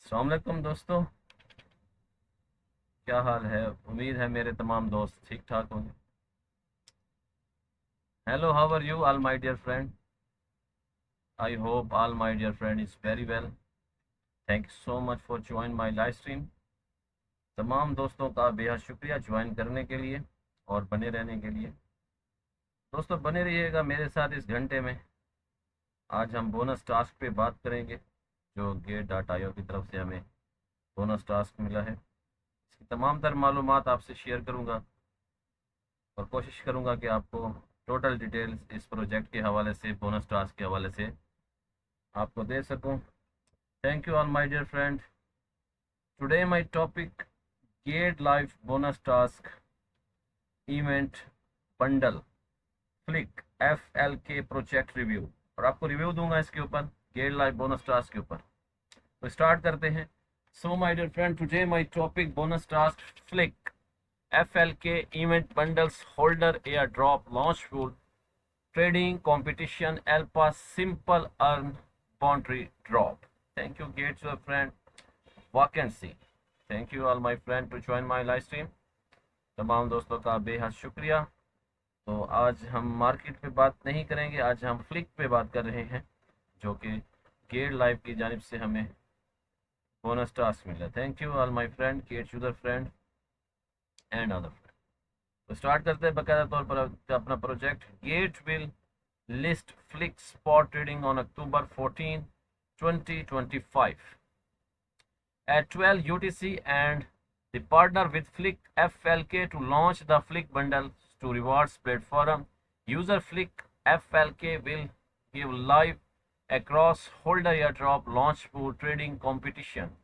अस्सलाम वालेकुम दोस्तों। क्या हाल है? उम्मीद है मेरे तमाम दोस्त ठीक ठाक होंगे। Hello, how are you all my dear friend? I hope all my dear friend is very well. Thank you so much for join my live stream. तमाम दोस्तों का बेहद शुक्रिया ज्वाइन करने के लिए और बने रहने के लिए। दोस्तों बने रहिएगा मेरे साथ इस घंटे में। आज हम बोनस टास्क पे बात करेंगे जो गेट.io की तरफ से हमें बोनस टास्क मिला है। इसकी तमाम तर मालूमात आपसे शेयर करूँगा और कोशिश करूंगा कि आपको टोटल डिटेल्स इस प्रोजेक्ट के हवाले से, बोनस टास्क के हवाले से आपको दे सकूं। Thank you all my dear friend. Today my topic get life bonus task event bundle Flick FLK project review, और आपको रिव्यू दूंगा इसके ऊपर, गेट लाइफ बोनस टास्क के ऊपर। तो स्टार्ट करते हैं। So my dear friend, today my topic bonus task Flick FLK event bundles holder airdrop launch pool trading competition alpha simple earn boundary drop. Thank you gates your friend vacancy. Thank you all my friend to join my live stream. तमाम दोस्तों का बेहद शुक्रिया। तो आज हम market पे बात नहीं करेंगे, आज हम फ्लिक पे बात कर रहे हैं जो कि गेट लाइव की जानिब से हमें बोनस टास्क मिला। Thank you all my friend, get user friend and other friend. तो स्टार्ट करते हैं बाकायदा तौर पर अपना project. Get will list Flick spot trading on October 14, 2025 at 12 UTC and the partner with Flick FLK to launch the Flick bundle to rewards platform. User Flick FLK will give live across holder airdrop launch pool trading competition.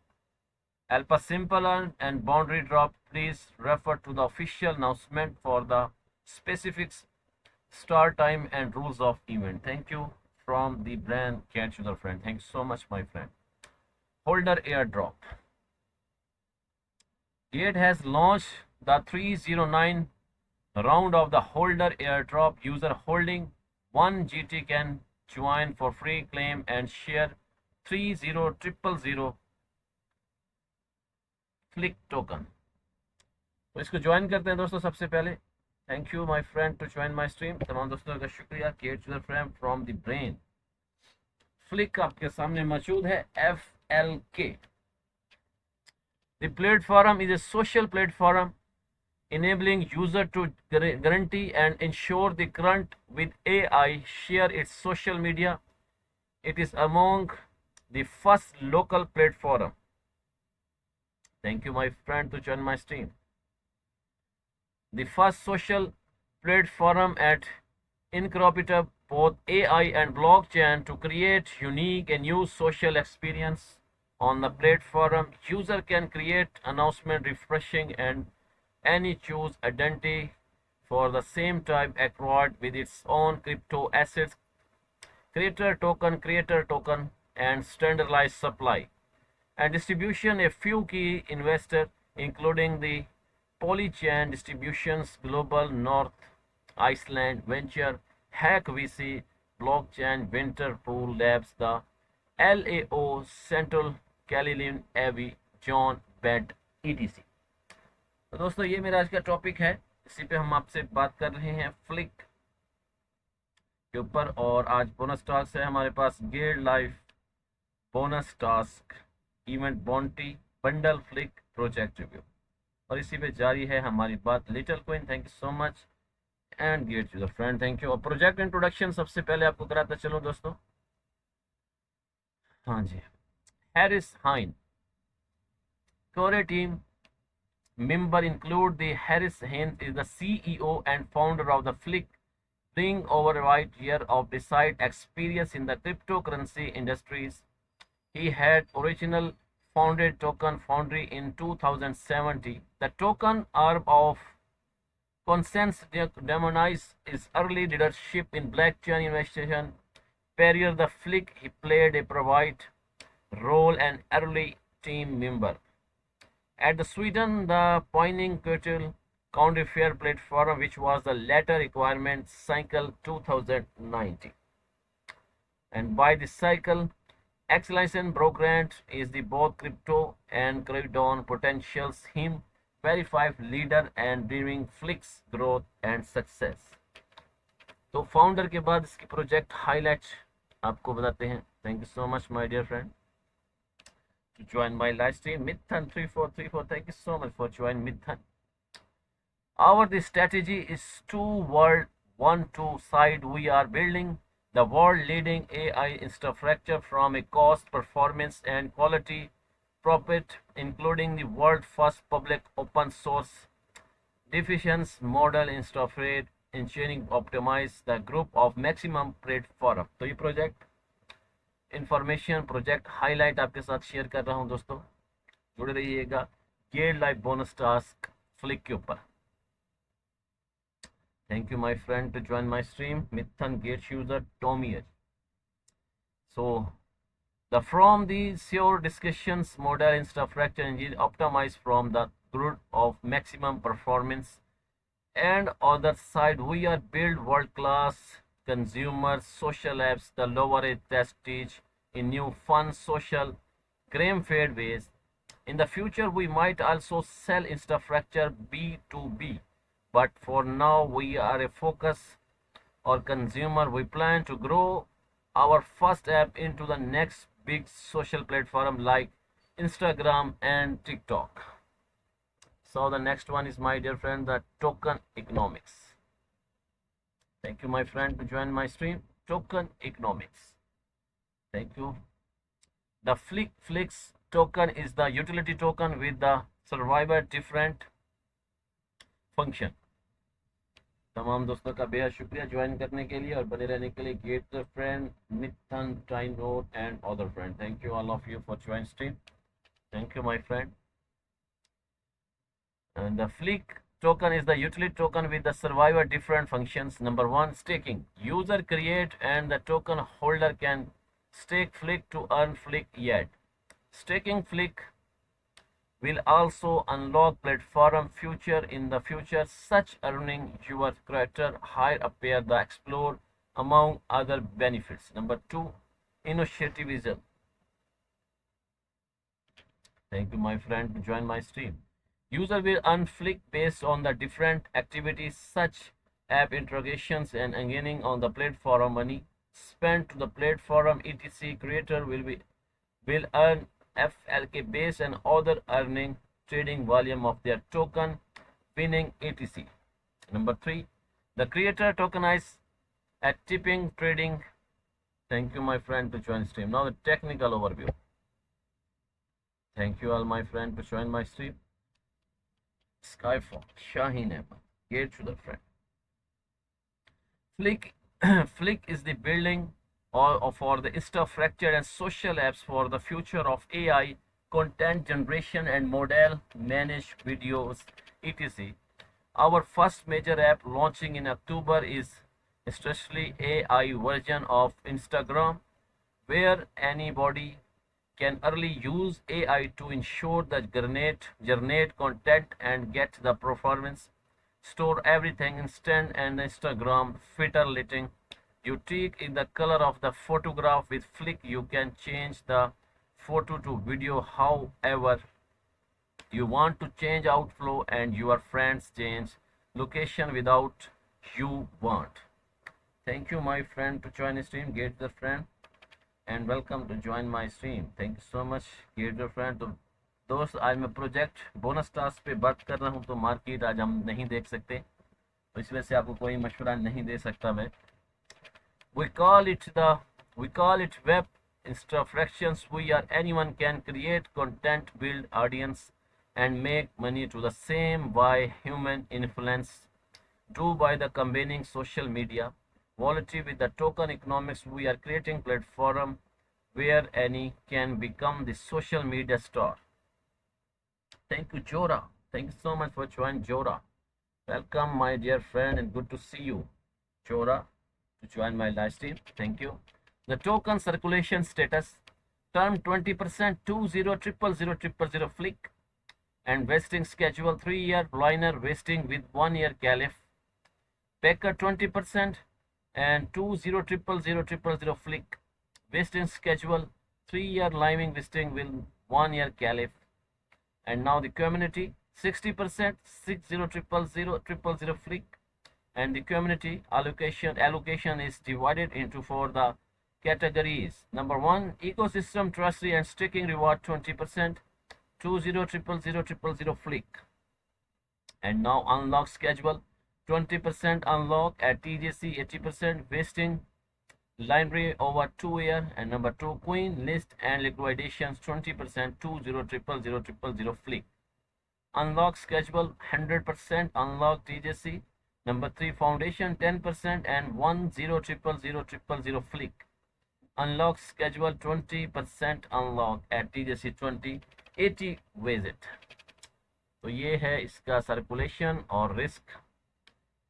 Alpha simple and boundary drop. Please refer to the official announcement for the specifics, start time and rules of event. Thank you from the brand Cat Sugar friend. Thanks so much my friend. Holder airdrop. Gate has launched the 309 round of the holder airdrop. User holding 1 GT can join for free, claim and share 30000 Flick token. तो इसको join करते हैं दोस्तों। सबसे पहले thank you my friend to join my stream. तमाम दोस्तों का शुक्रिया। Get user friend from the brain. Flick आपके सामने मौजूद है। FLK, the platform is a social platform enabling user to guarantee and ensure the current with AI share its social media. It is among the first local platform. Thank you my friend to join my stream. The first social platform at incorporate both AI and blockchain to create unique and new social experience. On the platform, user can create announcement, refreshing and any choose identity for the same type acquired with its own crypto assets, creator token and standardized supply and distribution. A few key investors including the Polychain Distributions, Global North Iceland Venture, Hack VC, Blockchain, Winterpool Labs, the LAO, Central Caroline Avi, John Bed, etc. तो दोस्तों ये मेरा आज का topic है। इसी पे हम आपसे बात कर रहे हैं फ्लिक के ऊपर। और आज बोनस टास्क है हमारे पास Gate life bonus task event bounty bundle flick project review, और इसी पे जारी है हमारी बात। Little queen thank you so much and Gate user friend thank you. और प्रोजेक्ट इंट्रोडक्शन सबसे पहले आपको कराता चलो दोस्तों। हाँ जी, हैरिस हाइन कोरे team member include the Harris Haynes is the CEO and founder of the Flick, bring over a wide year of decide experience in the cryptocurrency industries. He had original founded Token Foundry in 2017. The token arm of Consensus demonized his early leadership in blockchain investigation. Prior the Flick, he played a provide role and early team member. At the Sweden, the Poining Kettle County Fair platform, which was the latter requirement cycle 2019. And by this cycle, Excellence Brogrant is the both crypto and Crypton potentials him verified leader and dreaming Flix growth and success. तो founder के बाद इसकी project highlight आपको बताते हैं. Thank you so much my dear friend to join my live stream. Mithan 3434, thank you so much for joining Mithan. Our the strategy is two world, one two side. We are building the world leading AI infrastructure from a cost, performance, and quality profit, including the world first public open source deficiency model infrastructure engineering optimize the group of maximum platform. तो ये project information project highlight आपके साथ share कर रहा हूं दोस्तों, जुड़े रहिएगा. Gate live bonus task Flick के ऊपर. Thank you my friend to join my stream. मिथन गेट यूजर टोमियर. So the from the sure discussions model infrastructure engine optimized from the grid of maximum performance, and on the side we are build world class consumer social apps the lower age prestige in new fun social gram fed ways. In the future we might also sell infrastructure B2B, but for now we are a focus or consumer. We plan to grow our first app into the next big social platform like Instagram and TikTok. So the next one is, my dear friend, the token economics. Thank you my friend to join my stream. Token economics. Thank you. The Flix token is the utility token with the survivor different function. तमाम दोस्तों का बेहद शुक्रिया join करने के लिए और बने रहने के लिए. गेट द फ्रेंड मिथन टाइन road and other friend, thank you all of you for join stream. Thank you my friend. And the Flick token is the utility token with the survivor different functions. Number one, staking. User create and the token holder can stake Flick to earn Flick yet. Staking Flick will also unlock platform future in the future, such earning your character higher appear the explore among other benefits. Number two, initiativism. Thank you my friend to join my stream. User will earn Flick based on the different activities such app integrations and gaining on the platform. Money spent to the platform etc. Creator will earn FLK base and other earning trading volume of their token winning etc. Number three, the creator tokenize at tipping trading. Thank you my friend to join stream. Now the technical overview. Thank you all my friend to join my stream. Skyfall, Shaheen Ahmed, get to the friend. Flick is the building for the infrastructure and social apps for the future of AI, content generation and model managed videos, etc. Our first major app launching in October is especially AI version of Instagram, where anybody can early use AI to ensure that generate content and get the performance, store everything instant, and Instagram filter lighting. You take in the color of the photograph with Flick. You can change the photo to video however you want to change outflow, and your friends change location without you want. Thank you my friend to join the stream. Get the friend and welcome to join my stream. Thank you so much get the friend. तो दोस्त आज मैं project bonus task पे बात कर रहा हूँ, तो मार्केट आज हम नहीं देख सकते, तो इस वजह से आपको कोई मशवरा नहीं दे सकता मैं. We call it web infractions. We are anyone can create content, build audience, and make money to the same way human influence do by the combining social media volatility with the token economics. We are creating platform where any can become the social media star. Thank you Jora. Thank you so much for joining Jora. Welcome my dear friend and good to see you Jora to join my live stream. Thank you. The token circulation status term 20% 20000000 Flick and vesting schedule 3-year liner vesting with 1-year caliph. Packer 20% and 20000000 Flick vesting schedule 3-year living listing with 1-year caliph. And now the community 60%, 60 000 flick. And the community allocation is divided into for the categories. Number 1, ecosystem trustee and sticking reward 20%, 20 flick. And now unlock schedule 20% unlock at TJC, 80% wasting library over 2 year. And number 2, queen list and liquidations 20%, 20 flick. Unlock schedule 100% unlock TJC. Number 3, foundation 10% and 10 flick. Unlock schedule 20% unlock at TJC 20, 80 visit. तो ये है इसका circulation और risk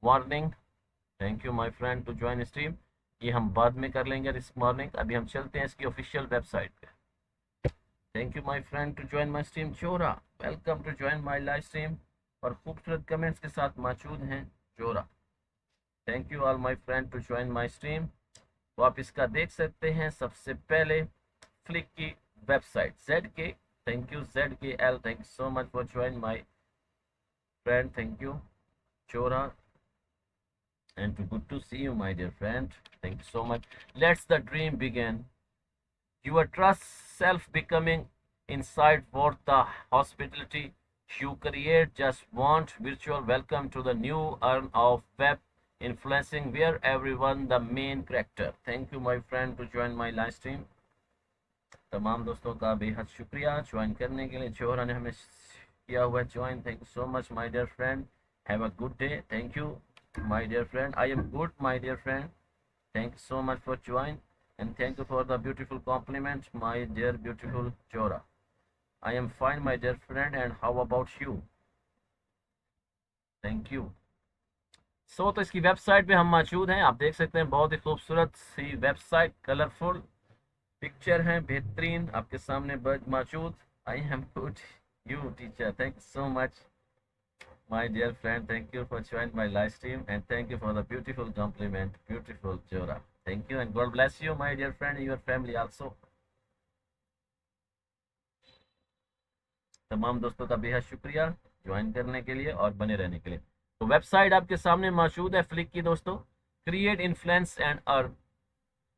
warning. Thank you my friend to join stream. ये हम बाद में कर लेंगे रिस्क वार्निंग. अभी हम चलते हैं इसकी ऑफिशियल वेबसाइट पे. Thank you my friend to join my stream. Zora, welcome to join my live stream. और खूबसूरत कमेंट्स के साथ मौजूद हैं Zora. Thank you all my friend to join my stream. तो आप इसका देख सकते हैं. सबसे पहले फ्लिक की website ZK. Thank you ZKL. Thank you so much for joining my friend. Thank you Chora, and good to see you my dear friend. Thank you so much. Let's the dream begin. Your trust self becoming inside for the hospitality you create. Just want virtual welcome to the new earn of web influencing where everyone the main character. Thank you my friend to join my live stream. तमाम दोस्तों का बेहद शुक्रिया join करने के लिए. जोहरा ने हमें किया हुआ join. Thank you so much my dear friend. Have a good day. Thank you my dear friend. I am good my dear friend. Thank you so much for join and thank you for the beautiful compliment my dear beautiful Zohra. I am fine my dear friend and how about you. Thank you. So तो इसकी website पे हम मौजूद हैं. आप देख सकते हैं बहुत ही खूबसूरत सी वेबसाइट, कलरफुल पिक्चर है, बेहतरीन आपके सामने मौजूद. I am good you teacher. Thank you so much my dear friend. Thank you for join my live stream and thank you for the beautiful compliment beautiful Zora. Thank you and God bless you my dear friend, your family also. तमाम दोस्तों का बेहद शुक्रिया join करने के लिए और बने रहने के लिए. तो वेबसाइट आपके सामने मौजूद है फ्लिक की दोस्तों. Create influence and earn.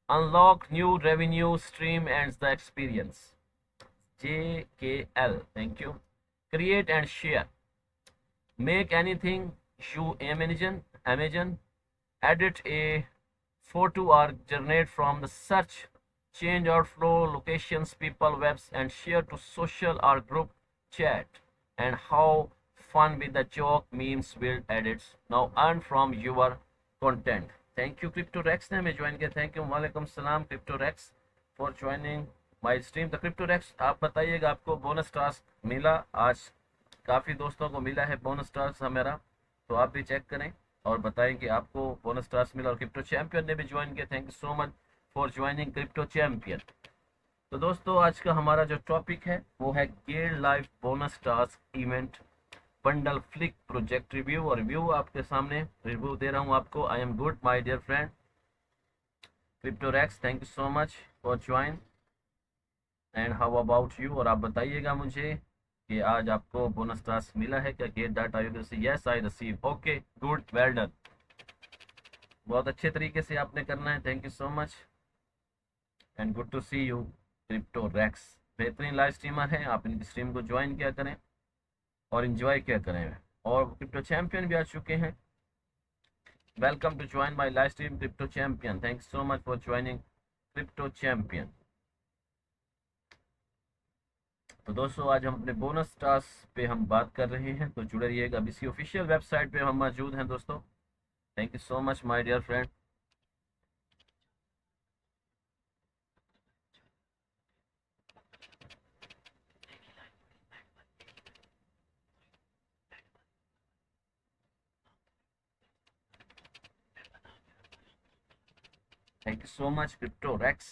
Unlock new revenue stream and the experience. JKL. Thank you. Create and share. Make anything you imagine. Edit a photo or generate from the search. Change or flow locations, people, webs, and share to social or group chat. And how fun with the joke, memes, build edits. Now earn from your content. Thank you Cryptorex ने हमें join किया. Thank you. वालेकुम सलाम Cryptorex for joining my stream. तो Cryptorex आप बताइएगा आपको bonus task मिला आज. काफ़ी दोस्तों को मिला है बोनस टास्क हमारा. तो आप भी चेक करें और बताएं कि आपको बोनस टास्क मिला. और क्रिप्टो चैंपियन ने भी ज्वाइन किया. Thank you so much for joining crypto champion. तो दोस्तों आज का हमारा जो टॉपिक है वो है Gate life bonus task event bundle flick project review. और रिव्यू आपके सामने रिव्यू दे रहा हूँ आपको. I am good my dear friend Cryptorex. Thank you so much for join and how about you. और आप बताइएगा मुझे कि आज आपको बोनस टास्क मिला है क्या. Get that I receive. Yes I receive. Okay good, well done. बहुत अच्छे तरीके से आपने करना है. Thank you so much and good to see you Cryptorex. बेहतरीन लाइव स्ट्रीमर है. आप इनकी स्ट्रीम को ज्वाइन किया करें और इन्जॉय क्या करें. और क्रिप्टो चैंपियन भी आ चुके हैं. Welcome to join my live stream crypto champion. Thank so much for joining crypto champion. तो दोस्तों आज हम अपने बोनस टास्क पे हम बात कर रहे हैं. तो जुड़े रहिएगा. अब इसी ऑफिशियल वेबसाइट पे हम मौजूद हैं दोस्तों. Thank you so much my dear friend. Thank you so much Crypto Rex,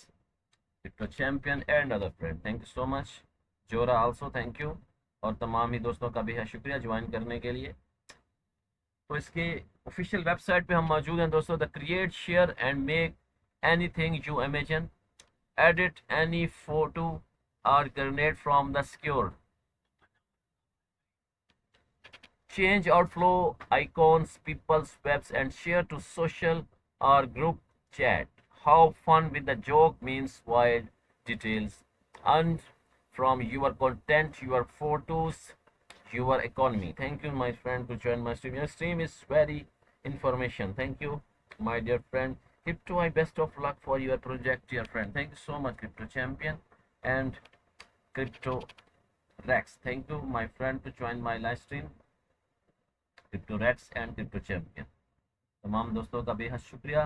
Crypto Champion and other friend. Thank you so much Jora also. Thank you. और तमाम ही दोस्तों का बेहद शुक्रिया ज्वाइन करने के लिए. तो इसके ऑफिशियल वेबसाइट पे हम मौजूद हैं दोस्तों. The create share and make anything you imagine. edit any photo or grenade from the secure, change outflow icons, people's webs, and share to social or group chat. Have fun with the joke means wild details. Earn from your content, your photos, your economy. Thank you, my friend, to join my stream. Your stream is very information. Thank you, my dear friend. Crypto, I best of luck for your project, dear friend. Thank you so much, Crypto Champion and Crypto Rex. Thank you, my friend, to join my live stream. Crypto rex and crypto champion, तमाम दोस्तों का बेहद शुक्रिया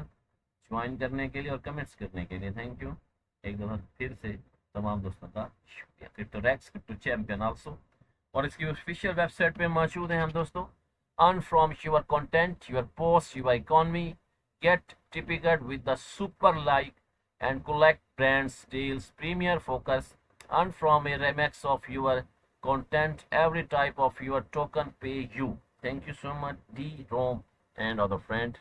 join करने के लिए और comments करने के लिए। थैंक यू एक दफ़ा फिर से तमाम दोस्तों का शुक्रिया। Cryptorex, Crypto Champion also, और इसकी ऑफिशियल वेबसाइट पे मौजूद हैं हम दोस्तों। Earn from your content, your post, your economy, get typical with the super like and collect brands deals, premier focus, earn from a remix of your content, every type of your token pay you. Thank you so much D Rom and other friend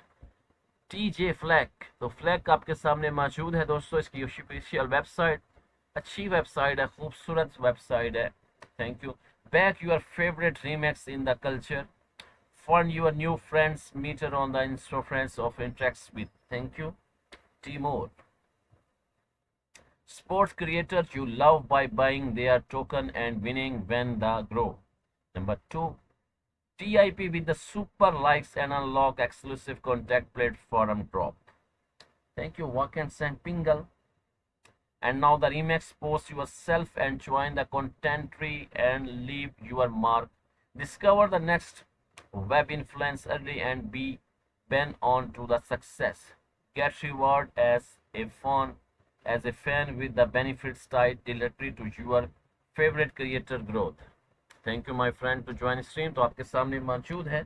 TJ Fleck। तो फ्लैक आपके सामने मौजूद है दोस्तों। इसकी official website अच्छी website है, खूबसूरत वेबसाइट है। Thank you. Back your favourite remakes in the culture, find your new friends meter on the Insta friends of interacts with। Thank you Timur। Sports creators you love by buying their token and winning when they grow। Number 2, TIP with the super likes and unlock exclusive contact platform drop। Thank you Wakens and Pingle। And now the remix, post yourself and join the content tree and leave your mark। Discover the next web influence early and be bent on to the success। Get reward as a fan with the benefits tied directly to your favorite creator growth। Thank you my friend to join stream। तो आपके सामने मौजूद है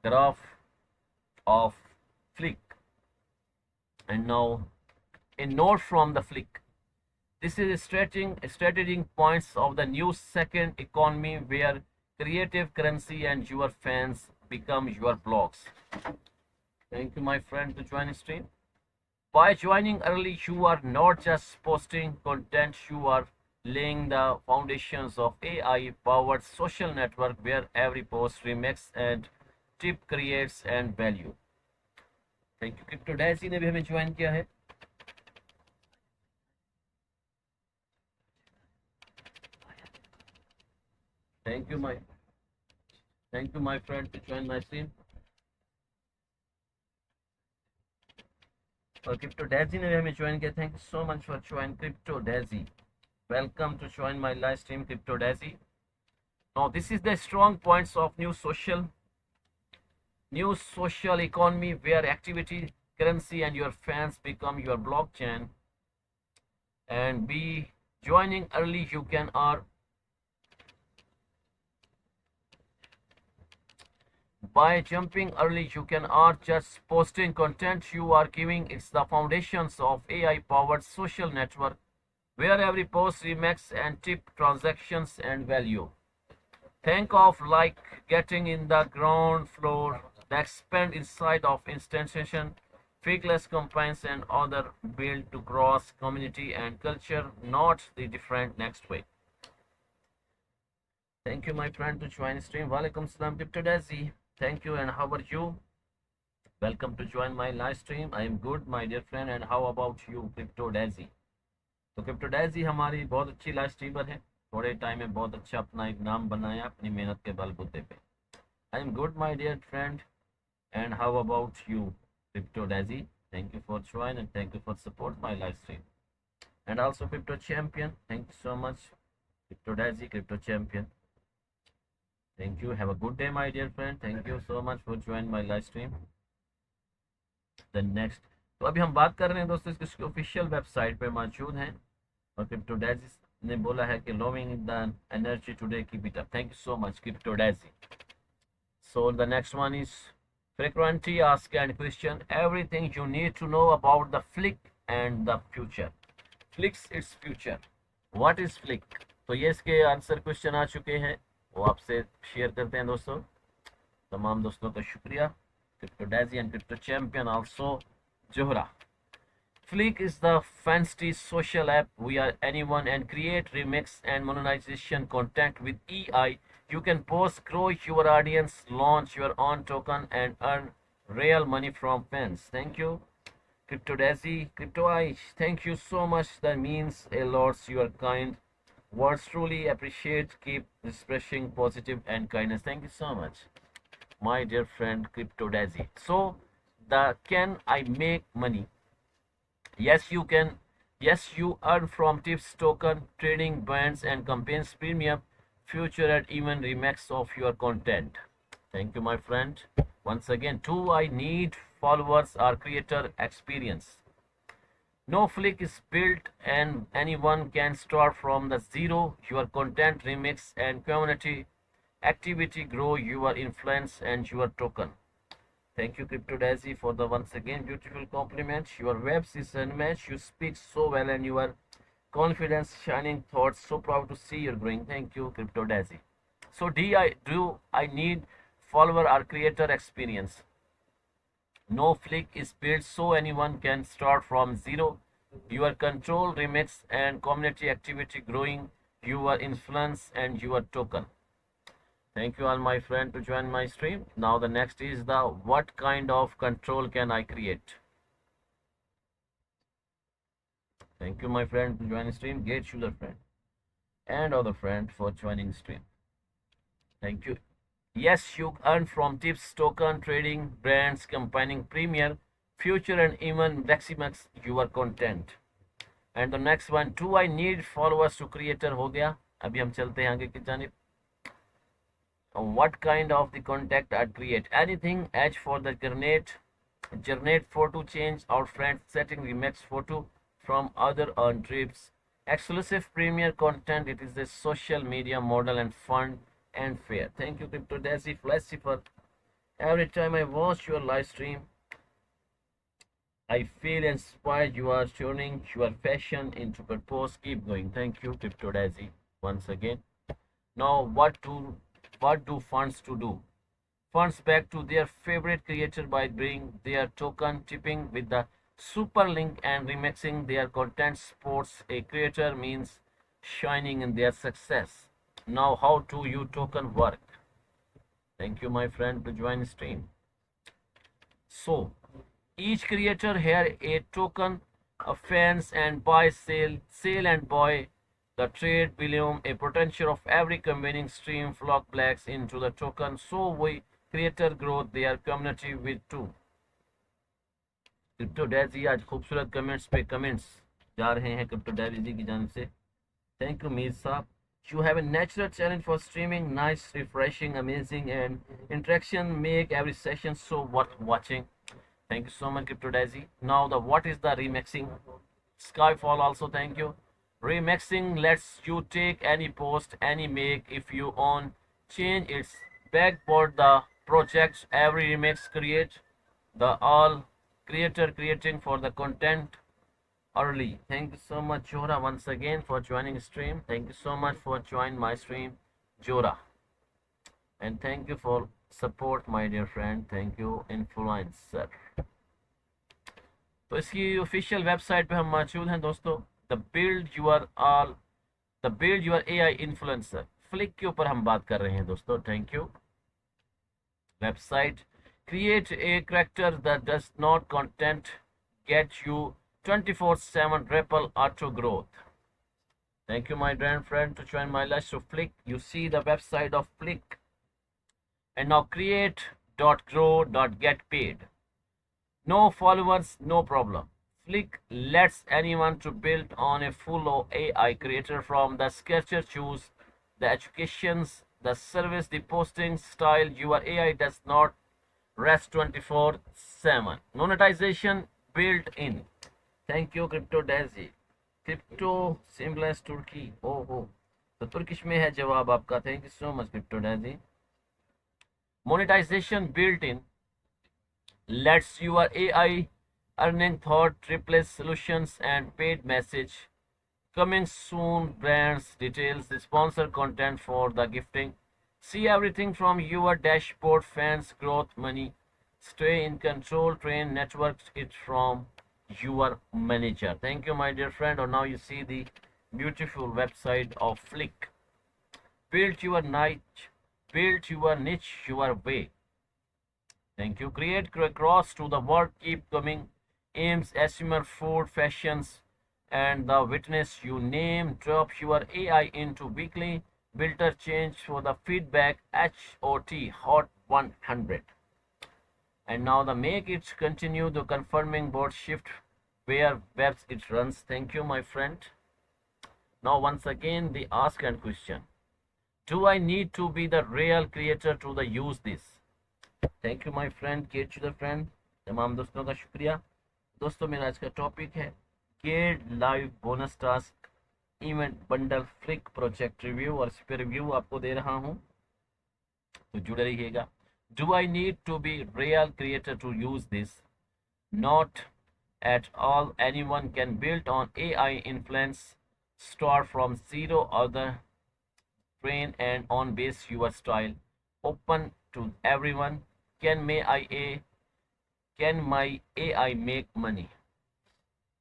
graph of Flick, and now a note from the Flick। This is strategic points of the new second economy where creative currency and your fans become your blogs। Thank you my friend to join stream। By joining early, you are not just posting content, you are laying the foundations of AI-powered social network where every post, remix and tip creates and value। Thank you Crypto Daisy ने भी हमें join किया है। Thank you my friend to join my stream। और crypto Daisy ने भी हमें join किया। Thank you so much for join crypto Daisy. Welcome to join my live stream crypto Daisy. Now this is the strong points of new social economy where activity currency and your fans become your blockchain, and be joining early you can earn by jumping early you can earn just posting content, you are giving it's the foundations of AI powered social network where every post remix and tip transactions and value। Think of like getting in the ground floor, the expand inside of instantiation, fakeless campaigns and other built to cross community and culture, not the different next way। Thank you my friend to join stream। Walaikum salam Crypto Daisy। Thank you, and how are you? Welcome to join my live stream। I am good my dear friend, and how about you Crypto Daisy। तो Crypto Daisy हमारी बहुत अच्छी live streamer है, थोड़े time में बहुत अच्छा अपना एक नाम बनाया अपनी मेहनत के बलबूते पे। I am good my dear friend, and how about you Crypto Daisy। Thank you for join and thank you for support my live stream। And also Crypto Champion, thank you so much Crypto Daisy, Crypto Champion। Thank you, have a good day my dear friend। Thank you so much for join my live stream। The next, तो अभी हम बात कर रहे हैं दोस्तों इसकी official website पे मौजूद हैं, और क्रिप्टो डेजी ने बोला है कि loving the energy today keep it up. Thank you so much crypto Daisy. So the next one is frequently asked and question, everything you need to know about the Flick and the future। Flick's its future, what is Flick। तो ये इसके answer question आ चुके हैं, वो आपसे share करते हैं दोस्तों। तमाम दोस्तों का शुक्रिया। Crypto Daisy and crypto Champion also Zohra. Flick is the fancy social app where anyone and create remix and monetization content with EI. You can post, grow your audience, launch your own token, and earn real money from fans. Thank you, Crypto Daisy. Crypto I, thank you so much. That means a lot. You are kind. Words truly appreciate. Keep expressing positive and kindness. Thank you so much, my dear friend Crypto Daisy. So, the can I make money? Yes, you can. Yes, you earn from tips, token, trading, brands, and campaigns, premium, future, and even remix of your content. Thank you, my friend. Once again, do I need followers or creator experience? No Flick is built and anyone can start from the zero. Your content remix and community activity grow your influence and your token. Thank you, Crypto Daisy, for the once again beautiful compliment. Your webs is unmatched. You speak so well and your confidence, shining thoughts. So proud to see you growing. Thank you, Crypto Daisy. So, do I need follower or creator experience? No Flick is built so anyone can start from zero. Your control, remix, and community activity growing your influence and your token. Thank you all my friend to join my stream. Now the next is the what kind of control can I create? Thank you my friend to join stream. Gate Schuler friend and other friend for joining stream. Thank you. Yes, you earn from tips, token, trading, brands, combining premier, future and even maximax your content. And the next one, do I need followers to creator हो गया? अभी हम चलते हैं आगे की जानिब. What kind of the contact I create? Anything edge for the generate photo change or friend setting remix photo from other on trips. Exclusive premier content. It is a social media model and fun and fair. Thank you, Crypto Daisy Flashifer. Every time I watch your live stream, I feel inspired. You are turning your passion into purpose. Keep going. Thank you, Crypto Daisy, once again. Now, what do funds to do? Funds back to their favorite creator by bringing their token tipping with the super link and remixing their content. Sports a creator means shining in their success. Now, how do you token work? Thank you, my friend, to join stream. So, each creator here a token of fans and buy, sale and buy the trade billion a potential of every combining stream flock blacks into the token. So we creator growth their community with too. Crypto Daisy आज खूबसूरत comments पे comments जा रहे हैं crypto डैजी की जानिब से. Thank you Mir साहब. You have a natural challenge for streaming, nice, refreshing, amazing, and interaction make every session so worth watching. Thank you so much, Crypto Daisy. Now, the what is the remixing? Skyfall also, thank you. Remixing lets you take any post, any make if you own, change its backboard the projects every remix create, the all creator creating for the content early. Thank you so much, Jora, once again for joining stream. Thank you so much for joining my stream, Jora. And thank you for support, my dear friend. Thank you, influencer. तो इसकी official website पे हम मौजूद हैं दोस्तों. The build your AI influencer Flick के ऊपर हम बात कर रहे हैं दोस्तों. Thank you. Website create a character that does not content get you 24/7 Ripple auto growth. Thank you, my dear friend, to join my live to Flick. You see the website of Flick. And now create.grow.get paid. No followers, no problem. Flick lets anyone to build on a full AI creator from the sketcher choose the educations, the service, the posting style. Your AI does not rest 24/7. Monetization built in. Thank you, Crypto Daisy. Crypto Seamless Turkey. Oh. तो Turkish में है जवाब आपका. Thank you so much, Crypto Daisy. Monetization built in lets your AI earning thought replace solutions and paid message. Coming soon, brands, details, the sponsor content for the gifting. See everything from your dashboard, fans, growth, money. Stay in control, train, network it from your manager. Thank you, my dear friend. And now you see the beautiful website of Flick. Build your niche, your way. Thank you. Create across to the world. Keep coming. Aims, assumer, food, fashions, and the witness you name. Drop your AI into weekly. Filter change for the feedback. Hot 100. And now the make it continue the confirming board shift where webs it runs. Thank you, my friend. Now once again the ask and question. Do I need to be the real creator to the use this? Thank you my friend Kate to the friend तमाम दोस्तों का शुक्रिया। दोस्तों मेरा आज का topic है Gate live bonus task event bundle flick project review और इस पे रिव्यू आपको दे रहा हूं, तो जुड़े रहिएगा। Do I need to be real creator to use this? Not at all. Anyone can build on AI influence, start from zero, other train and on base your style. Open to everyone. Can my AI make money?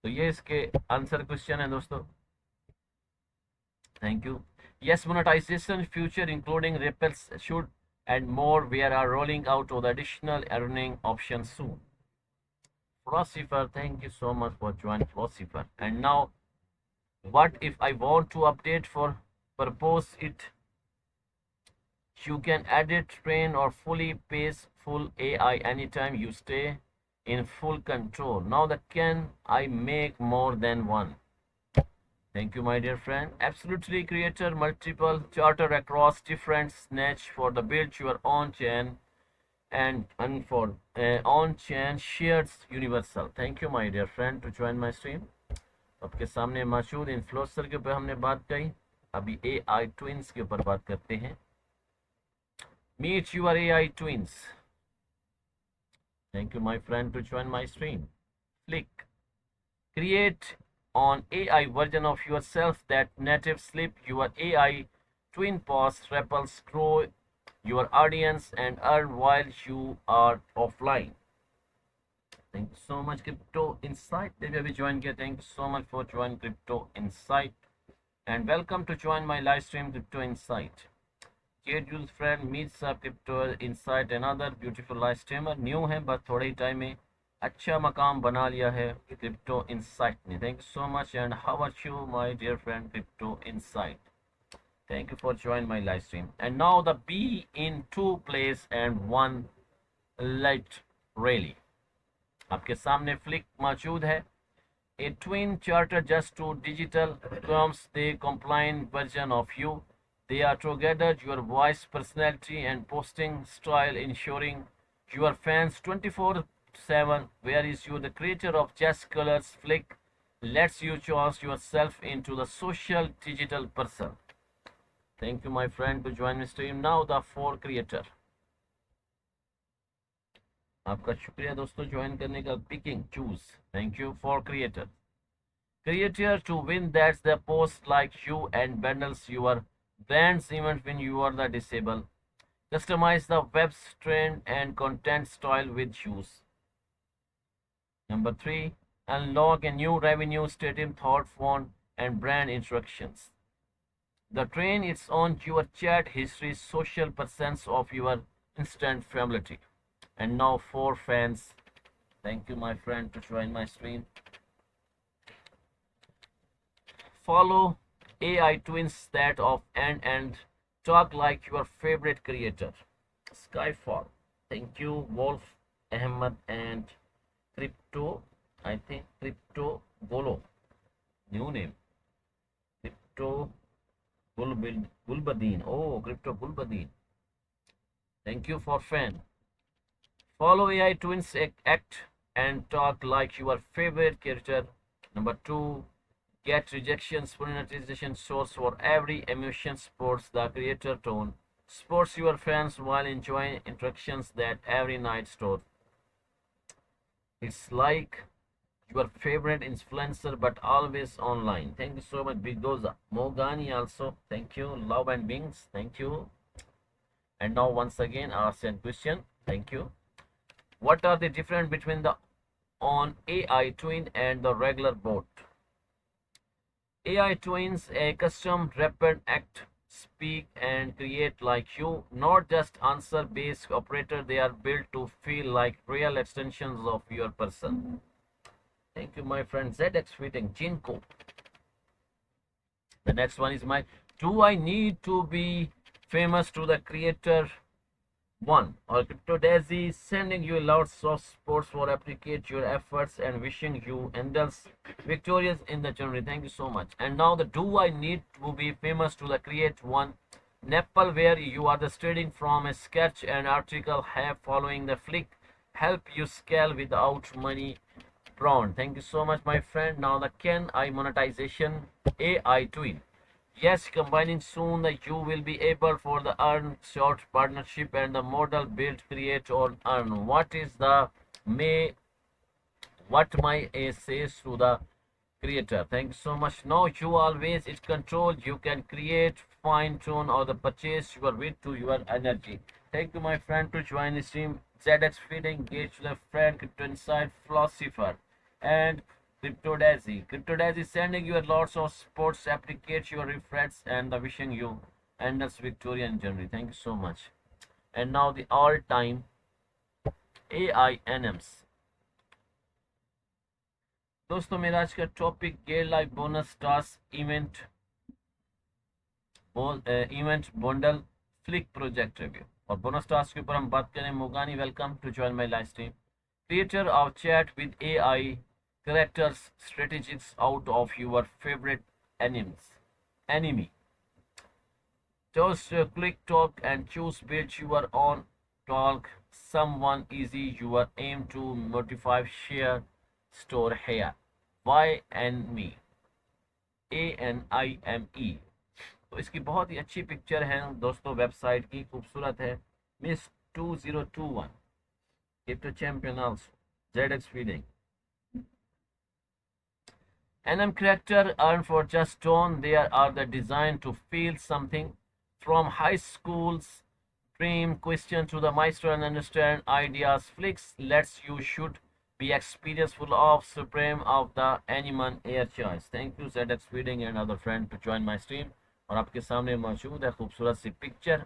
तो ये इसके answer question है दोस्तों। Thank you. Yes, monetization future including ripples should and more. We are rolling out with additional earning options soon. Philosopher, thank you so much for joining Philosopher. And now, what if I want to update for purpose it? You can edit, train, or fully pace full AI anytime you stay in full control. Now that can I make more than one? Thank you, my dear friend. Absolutely, creator multiple charter across different niche for the build your own chain and for on chain shared universal. Thank you, my dear friend, to join my stream. आपके सामने मौजूद influencer के ऊपर हमने बात कही, अभी AI twins के ऊपर बात करते हैं। Meet your AI twins. Thank you, my friend, to join my stream. Flick. Create an AI version of yourself that native slip your AI twin posts, ripples, grow your audience and earn while you are offline. Thank you so much, Crypto Insight. They will join here. Thank you so much for joining Crypto Insight. And welcome to join my live stream, Crypto Insight. Scheduled friend meets up Crypto Insight, another beautiful live streamer. New है बस थोड़े ही time में अच्छा मकाम बना लिया है Crypto Insight ने। Thank you so much and how are you, my dear friend Crypto Insight? Thank you for joining my live stream. And now the be in two place and one light rally. आपके सामने flick मौजूद है। A twin charter just to digital comes the compliant version of you. They are together your voice, personality, and posting style, ensuring your fans 24/7. Where is you, the creator of Just Colors Flick? Lets you choose yourself into the social digital person. Thank you, my friend, to join me stream. Now the four creator. आपका शुक्रिया दोस्तों join करने का। Picking choose, thank you for creator. Creator to win, that's the post like you and bundles your brands event when you are the disabled. Customize the web's trend and content style with use. Number 3, unlock a new revenue stream, thought font and brand instructions. The train it's on your chat history, social presence of your instant familiarity. And now for fans, thank you, my friend, to join my stream. Follow AI twins that of and talk like your favorite creator. Skyfall, thank you, Wolf Ahmed and Crypto, I think Crypto Golo, new name, Crypto Gulbadin. Oh, Crypto Gulbadin. Thank you for fan. Follow AI twins act and talk like your favorite character. Number 2, get rejections monetization source for every emotion sports the creator tone. Sports your fans while enjoying interactions that every night store. It's like your favorite influencer but always online. Thank you so much, Big Goza. Mogani also, thank you. Love and Bings, thank you. And now once again, ask and question, thank you. What are the difference between the on AI Twin and the regular bot. AI Twins, a custom rapid act, speak and create like you, not just answer based operator. They are built to feel like real extensions of your person. Thank you, my friend ZX Fitting Jinko. The next one is my do I need to be famous to the creator one or Crypto Daisy sending you lots of sports for appreciate your efforts and wishing you endless victorious in the journey. Thank you so much. And now the do I need to be famous to the create one Nepal where you are the studying from a sketch and article have following the flick help you scale without money Prawn. Thank you so much, my friend. Now the Can I monetization AI twin. Yes, combining soon that you will be able for the earn short partnership and the model build create or earn. What is the may what my A says to the creator. Thank you so much. Now you always it's control. You can create, fine tune or the purchase your way to your energy. Thank you, my friend, to join the stream. ZX feeding, engage the friend, Crypto Inside, Philosopher, and Crypto Daisy. Crypto Daisy sending you lots of sports, applicate your refresh, and the wishing you endless Victorian journey. Thank you so much. And now the all-time AI NMs. दोस्तों मेरा आज का topic Gate life bonus task event bundle flick project review और bonus task के ऊपर हम बात करें मोगानी welcome to join my live stream creator of chat with AI characters strategies out of your favorite enemy just click talk and choose which you are on talk someone easy you are aim to modify share store here Y and me ANIME तो इसकी बहुत ही अच्छी picture है दोस्तों website की खूबसूरत है miss 2021 crypto Champion also ZX feeding NM character earn for just tone. There are the design to feel something from high school's dream question to the master and understand ideas. Flicks lets you should be experienceful of supreme of the animal air choice. Thank you ZX Feeding and other friend to join my stream. और आपके सामने मौजूद है खूबसूरत सी picture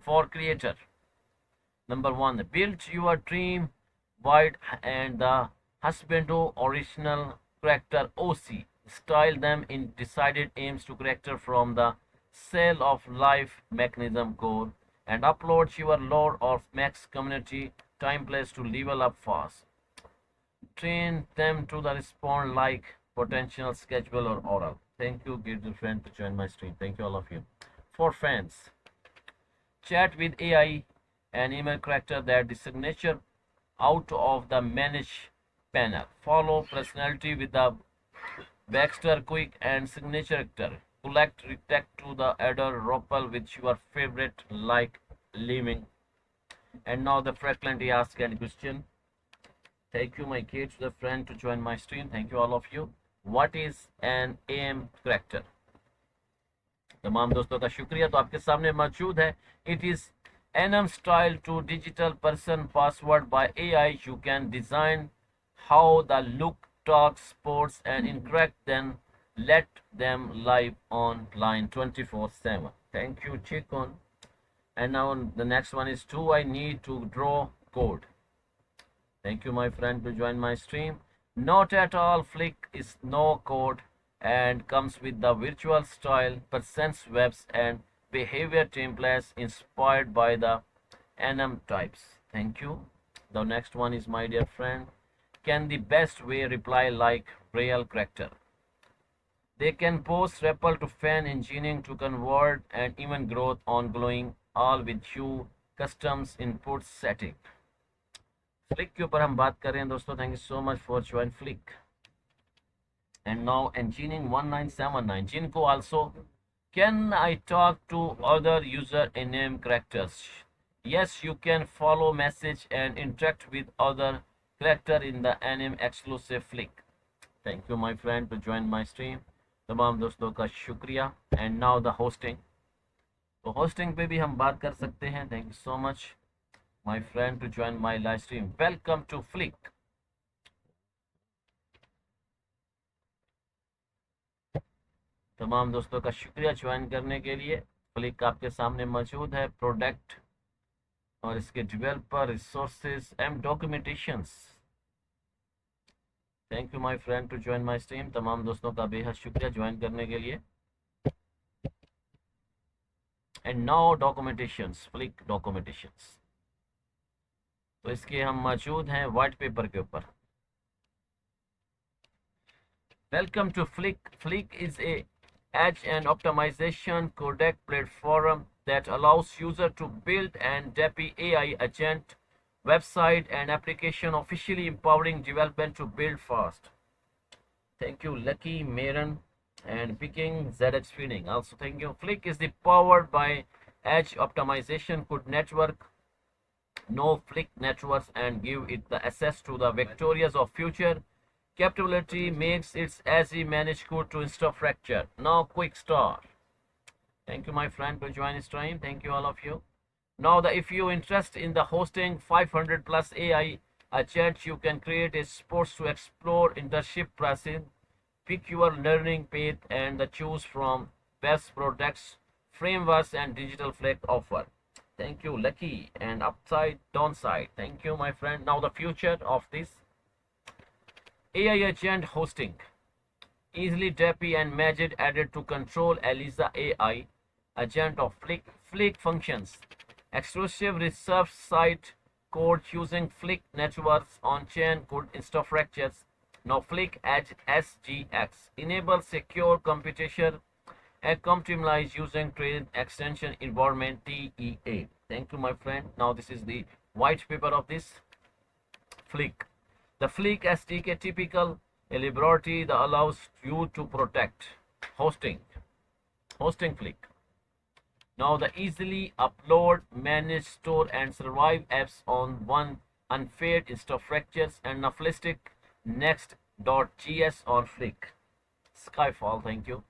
for creator number 1 build your dream wide and the husbando original character OC style them in decided aims to character from the cell of life mechanism core and upload your lore of max community time place to level up fast train them to the respond like potential schedule or oral. Thank you, dear friend, to join my stream. Thank you, all of you. For fans, chat with AI and email character that the signature out of the manage panel. Follow personality with the Baxter quick and signature actor. Collect retract to the adder Ropel with your favorite like living. And now the frequently asked question. Thank you, my kids, the friend, to join my stream. Thank you, all of you. What is an AM character? तमाम दोस्तों का शुक्रिया तो आपके सामने मौजूद है It is NM style to digital person password by AI. You can design how the look, talk, sports and interact then let them live online 24/7. Thank you, Chikon. And now the next one is do I need to draw code? Thank you, my friend, to join my stream. Not at all. Flick is no code and comes with the virtual style, percents webs and behavior templates inspired by the NM types. Thank you. The next one is my dear friend. Can the best way reply like real character? They can post REPL to fan engineering to convert and even growth ongoing all with you customs input setting. Flick के ऊपर हम बात कर रहे हैं दोस्तों thank you so much for join flick and now engineering 1979 जिनको also can I talk to other user in name characters yes you can follow message and interact with other character in the NM exclusive flick thank you my friend to join my stream तमाम दोस्तों का शुक्रिया and now the hosting तो hosting पे भी हम बात कर सकते हैं thank you so much my friend to join my live stream welcome to flick तमाम दोस्तों का शुक्रिया ज्वाइन करने के लिए। फ्लिक आपके सामने मौजूद है, प्रोडक्ट और इसके developer, resources and documentations. Thank you my friend to join my stream. तमाम दोस्तों का बेहद शुक्रिया ज्वाइन करने के लिए। And now documentations, Flick documentations. तो इसके हम मौजूद हैं व्हाइट पेपर के ऊपर। Welcome to Flick. Flick is a edge and optimization codec platform that allows user to build and deploy AI agent website and application, officially empowering development to build fast. Thank you Lucky, Maron and Picking, ZX Feeding. Also thank you. Flick is the powered by edge optimization code network, no Flick networks, and give it the access to the vectors of future capability, makes its ASI managed code to infrastructure. Now quick start. Thank you my friend to join this stream. Thank you all of you. Now if you interest in the hosting 500 plus AI agents, you can create a sports to explore internship pricing, pick your learning path and the choose from best products, frameworks and digital flex offer. Thank you Lucky. And upside downside, thank you my friend. Now the future of this AI agent hosting, easily deploy and magic added to control Eliza AI agent of Flick. Flick functions, exclusive reserve site code using Flick networks on chain code infrastructures. Now Flick Edge SGX enables secure computation and optimize using trade extension environment TEA. Thank you my friend. Now this is the white paper of this Flick. The Flick SDK typical a library that allows you to protect hosting Flick. Now the easily upload, manage, store and survive apps on one unfaired infrastructures and Naflistic Next.js on Flick. Skyfall, thank you.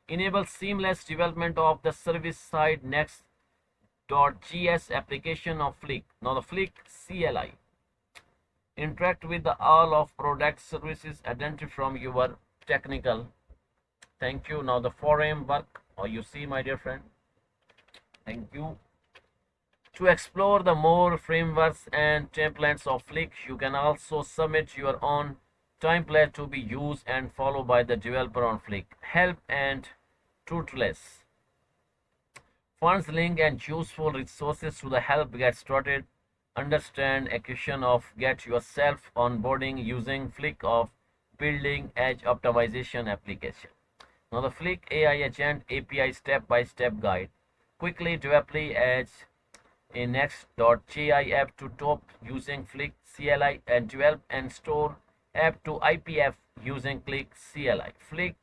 Enable seamless development of the service side Next.js application of Flick. Now the Flick CLI. Interact with the all of product services identity from your technical. Thank you. Now the framework, or you see my dear friend. Thank you. To explore the more frameworks and templates of Flick, you can also submit your own template to be used and followed by the developer on Flick. Help and Tuteless. Funds, link and useful resources to the help get started. Understand equation of get yourself onboarding using Flick of building edge optimization application. Now the Flick AI agent API step-by-step guide. Quickly develop edge a Next.js app to top using Flick CLI and develop and store app to IPF using Flick CLI. Flick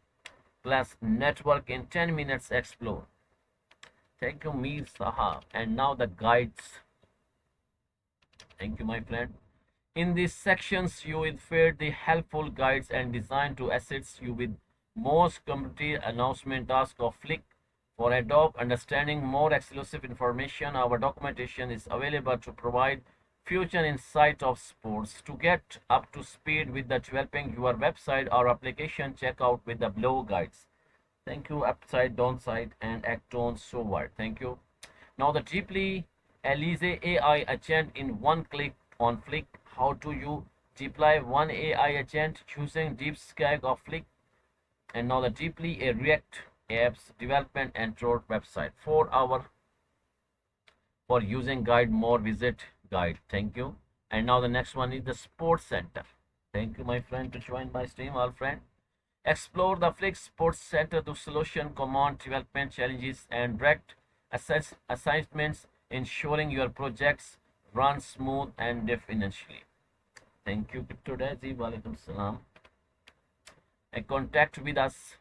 plus network in 10 minutes explore. Thank you Mir Sahab. And now the guides. Thank you my friend. In these sections you will find the helpful guides and designed to assist you with most community announcement task of Flick. For adopt understanding more exclusive information, our documentation is available to provide future insight of sports. To get up to speed with the developing your website or application, check out with the below guides. Thank you upside downside and Acton Soward. Thank you. Now the deeply Elize AI agent in one click on Flick. How do you deploy one AI agent using DeepScape of Flick? And now the deeply a React apps development and Android website. 4 hour for using guide, more visit guide. Thank you. And now the next one is the Sports Center. Thank you my friend to join my stream, all friend. Explore the Flick Sports Center to solution command development challenges and direct assignments, ensuring your projects run smooth and definitively. Thank you, Crypto Daisy. Walaikum salam. And contact with us.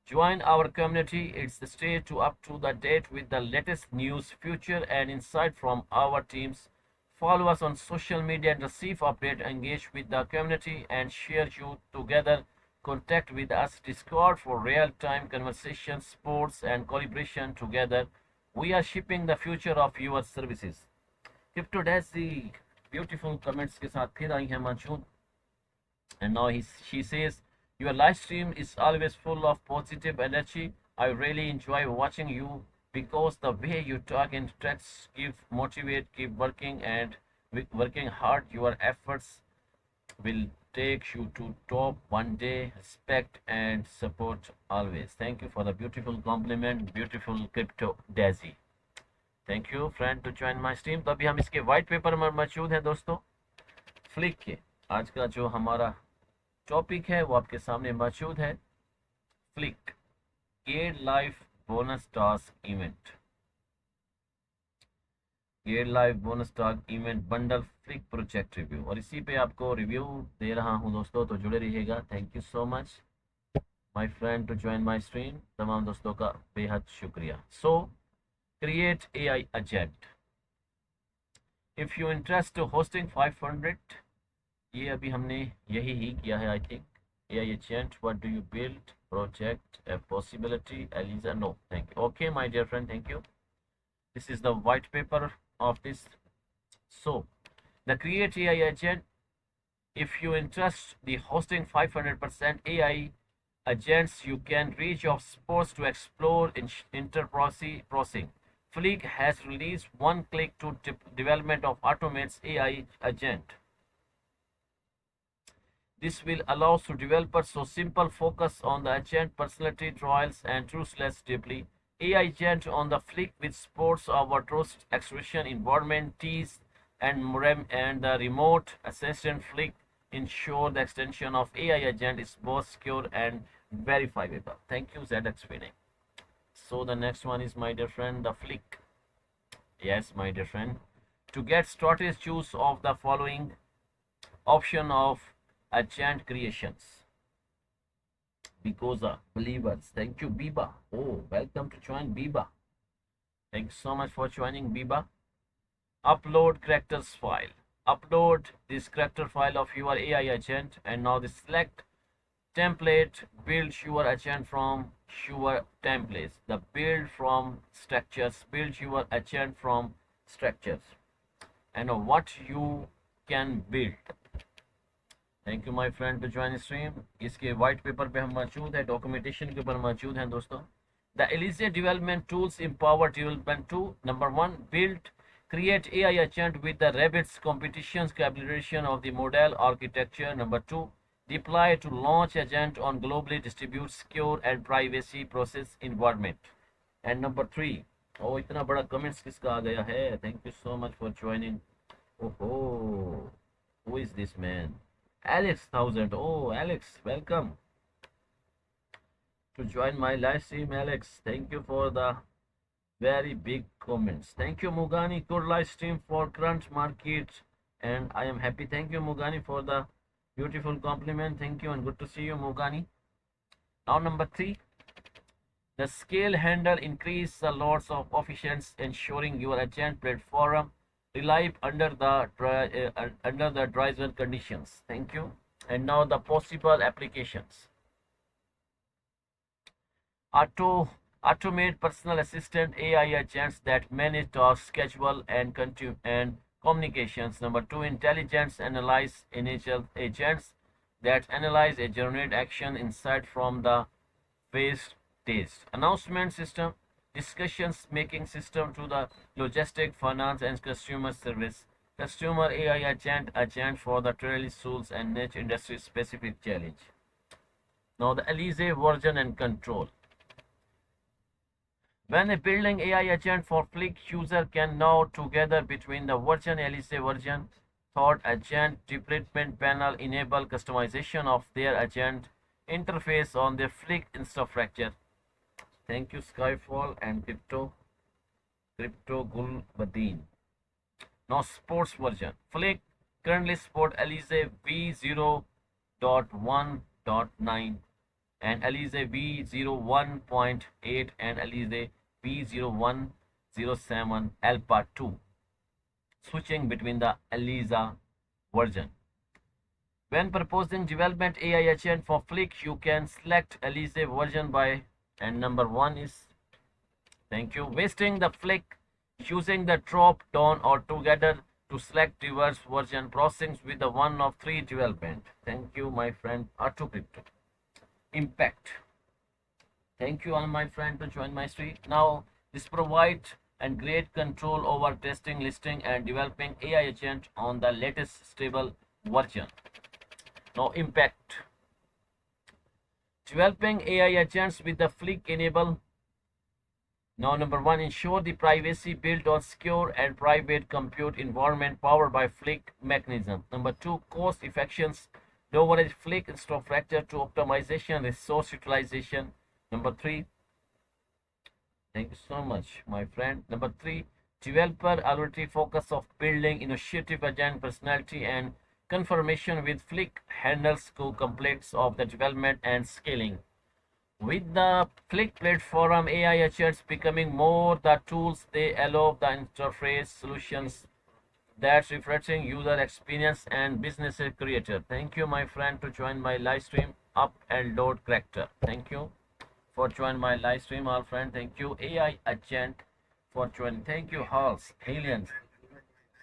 Join our community. It's the stay to up to the date with the latest news, future, and insight from our teams. Follow us on social media and receive update. Engage with the community and share you together. Contact with us Discord for real-time conversations, sports and collaboration together. We are shipping the future of your services. Crypto Daisy beautiful comments के साथ फिर आई है मौजूद. And now she says Your live stream is always full of positive energy. I really enjoy watching you because the way you talk and text give motivate, keep working and working hard. Your efforts will take you to top one day. Respect and support always. Thank you for the beautiful compliment, beautiful crypto Daisy. Thank you friend to join my stream. तो अभी हम इसके white paper में मौजूद हैं दोस्तों। Flick के आज का जो हमारा टॉपिक है वो आपके सामने मौजूद है। Flick get life bonus task event, get life bonus task event bundle flick project review, और इसी पे आपको रिव्यू दे रहा हूं दोस्तों, तो जुड़े रहिएगा। Thank you so much my friend to join my stream. तमाम दोस्तों का बेहद शुक्रिया। सो create AI agent. If you interest to hosting 500, ये अभी हमने यही ही किया है I think. AI agent, what do you build? Project, a possibility, Eliza, no, thank you. Okay, my dear friend, thank you. This is the white paper of this. So, the create AI agent, if you interest the hosting 500% AI agents, you can reach your sports to explore inter-processing. Flick has released one-click to development of automates AI agent. This will allow to developers to simple focus on the agent personality trials and trustless deeply. AI agent on the Flick with sports our trust expression environment teas and the remote assistant Flick ensure the extension of AI agent is both secure and verifiable. Thank you, Zed explaining. So the next one is, my dear friend, the Flick. Yes, my dear friend. To get started, choose of the following option of agent creations. Because believers, thank you, Biba. Oh, welcome to join, Biba. Thanks so much for joining, Biba. Upload characters file. Upload this character file of your AI agent, and now the select template. Build your agent from your templates. The build from structures. Build your agent from structures. And what you can build. Thank you my friend to join stream. इसके white paper पे हम मौजूद है, documentation के ऊपर मौजूद हैं दोस्तों। द एलिजे development tools empower development to number 1 build create AI agent with the rabbits competitions calibration of the model architecture. Number 2 deploy to launch agent on globally distribute secure and privacy process environment. And number 3, oh इतना बड़ा comments किसका आ गया है, thank you so much for joining. ओहो, who is this man? Alex 1000. Oh, Alex, welcome to join my live stream. Alex, thank you for the very big comments. Thank you, Mugani. Good live stream for current market, and I am happy. Thank you, Mugani, for the beautiful compliment. Thank you, and good to see you, Mugani. Now, number 3, the scale handle increase the lots of efficiency, ensuring your agent platform reliable under the driver conditions. Thank you. And now the possible applications. Automate personal assistant AI agents that manage tasks, schedule and communications. Number 2, intelligence analyze initial agents that analyze and generate action insight from the phase test. Announcement system, discussions making system to the logistic, finance and customer service. Customer AI agent for the trailing tools and niche industry specific challenge. Now the Elise version and control. When building AI agent for Flick, user can now together between the version Elise version, thought agent deployment panel enable customization of their agent interface on the Flick infrastructure. Thank you, Skyfall and Crypto Gulbadin. Now sports version. Flick currently support Elise v0.1.9 and Elise v01.8 and Elise v0107 Alpha 2. Switching between the Elisa version. When proposing development AI agent for Flick, you can select Elise version by, and number 1 is, thank you, wasting the Flick using the drop down or together to select diverse version processing with the one of 3 development. Thank you, my friend Artu Crypto. impact. Thank you all my friend to join my stream. Now this provide and great control over testing, listing and developing AI agent on the latest stable version. Now impact. Developing AI agents with the Flick enable. Now number one, ensure the privacy built on secure and private compute environment powered by Flick mechanism. Number two, cost effectiveness. Leverage Flick infrastructure to optimization resource utilization. Number three, thank you so much, my friend. Number three, developer already focus of building initiative agent personality and confirmation with Flick handles co-complex of the development and scaling. With the Flick platform, AI agents becoming more the tools they allow the interface solutions that's refreshing user experience and business creator. Thank you, my friend, to join my live stream. Up and load character. Thank you for joining my live stream, all friend. Thank you, AI agent, for joining. Thank you, Halls, Aliens.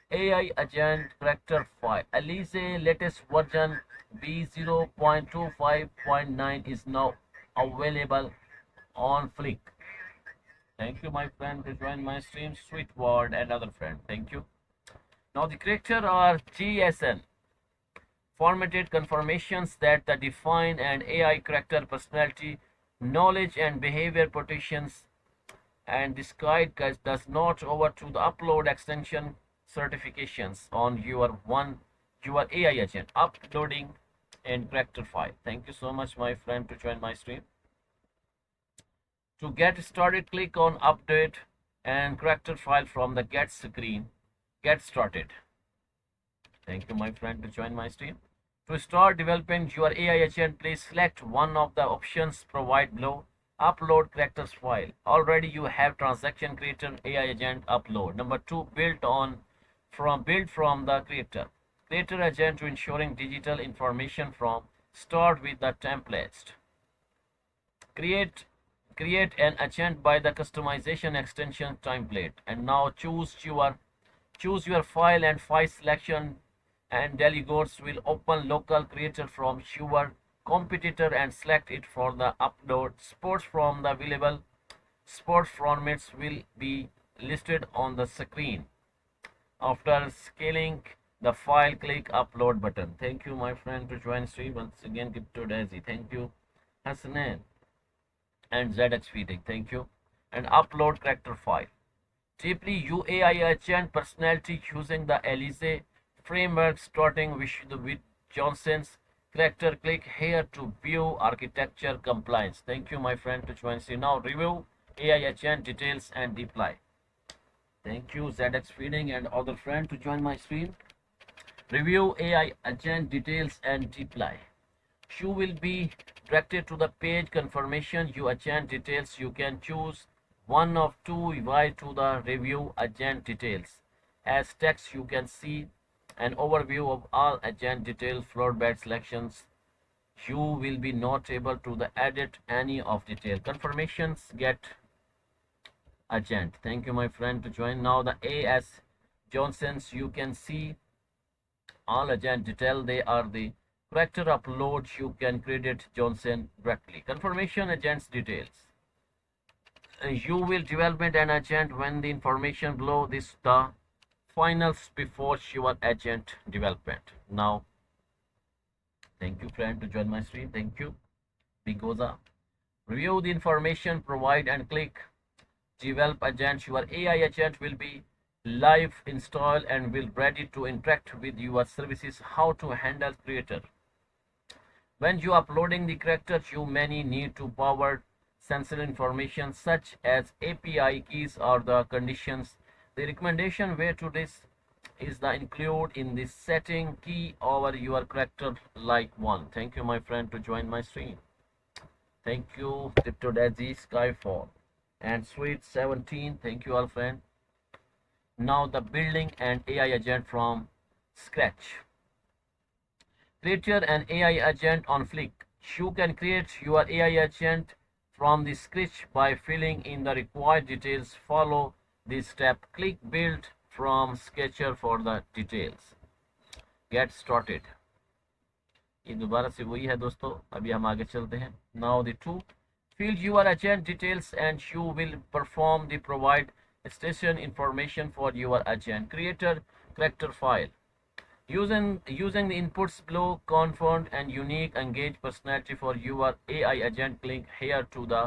AI agent character file. Alice latest version V0.25.9 is now available on Flick. Thank you, my friend, to join my stream. Sweet word and other friend. Thank you. Now the character are GSN, formatted confirmations that the define and AI character personality, knowledge and behavior protections, and this guide does not over to the upload extension certifications on your AI agent uploading and character file. Thank you so much, my friend, to join my stream. To get started, click on update and character file from the get screen. Get started. Thank you, my friend, to join my stream. To start developing your AI agent, please select one of the options provided below. Upload characters file. Already you have transaction creator AI agent upload. Number two, build from the creator agent to ensuring digital information from start with the templates. Create an agent by the customization extension template, and now choose your file and file selection, and delegates will open local creator from your competitor and select it for the upload. Sports from the available sports formats will be listed on the screen. After scaling the file, click upload button. Thank you, my friend, to join stream. Once again, Crypto Daisy. Thank you, Hassanan and ZX Feeding. Thank you. And upload character file. Deeply UAI agent personality using the Alice framework starting with Johnson's character. Click here to view architecture compliance. Thank you, my friend, to join us. Now review AI agent details and deploy. Thank you, ZX Feeding and other friend, to join my stream. Review AI agent details and deploy. You will be directed to the page confirmation you agent details. You can choose one of two UI to the review agent details. As text, you can see an overview of all agent detail floodbed selections. You will be not able to the edit any of detail confirmations. Get agent. Thank you, my friend, to join. Now the AS Johnson's, you can see all agent detail. They are the character upload. You can credit Johnson directly. Confirmation agents details. You will development an agent when the information below this the finals before your agent development. Now, thank you, friend, to join my stream. Thank you, Bigoza. Review the information, provide and click develop agent. Your AI agent will be live installed and will ready to interact with your services. How to handle creator. When you uploading the characters, you may need to power sensitive information such as API keys or the conditions. The recommendation way to this is the include in this setting key over your character like one. Thank you, my friend, to join my stream. Thank you, Cryptodaisy, Skyfall and Sweet 17. Thank you, all friend. Now the building an AI agent from scratch. Create an AI agent on Flick. You can create your AI agent from the scratch by filling in the required details. Follow this step. Click build from Sketcher for the details. Get started. ये दोबारा से वही है दोस्तों। अभी हम आगे चलते हैं। Now the two fill your agent details and you will perform the provide station information for your agent. Create a character file. Using the inputs below, confirm and unique engage personality for your AI agent. Click here to the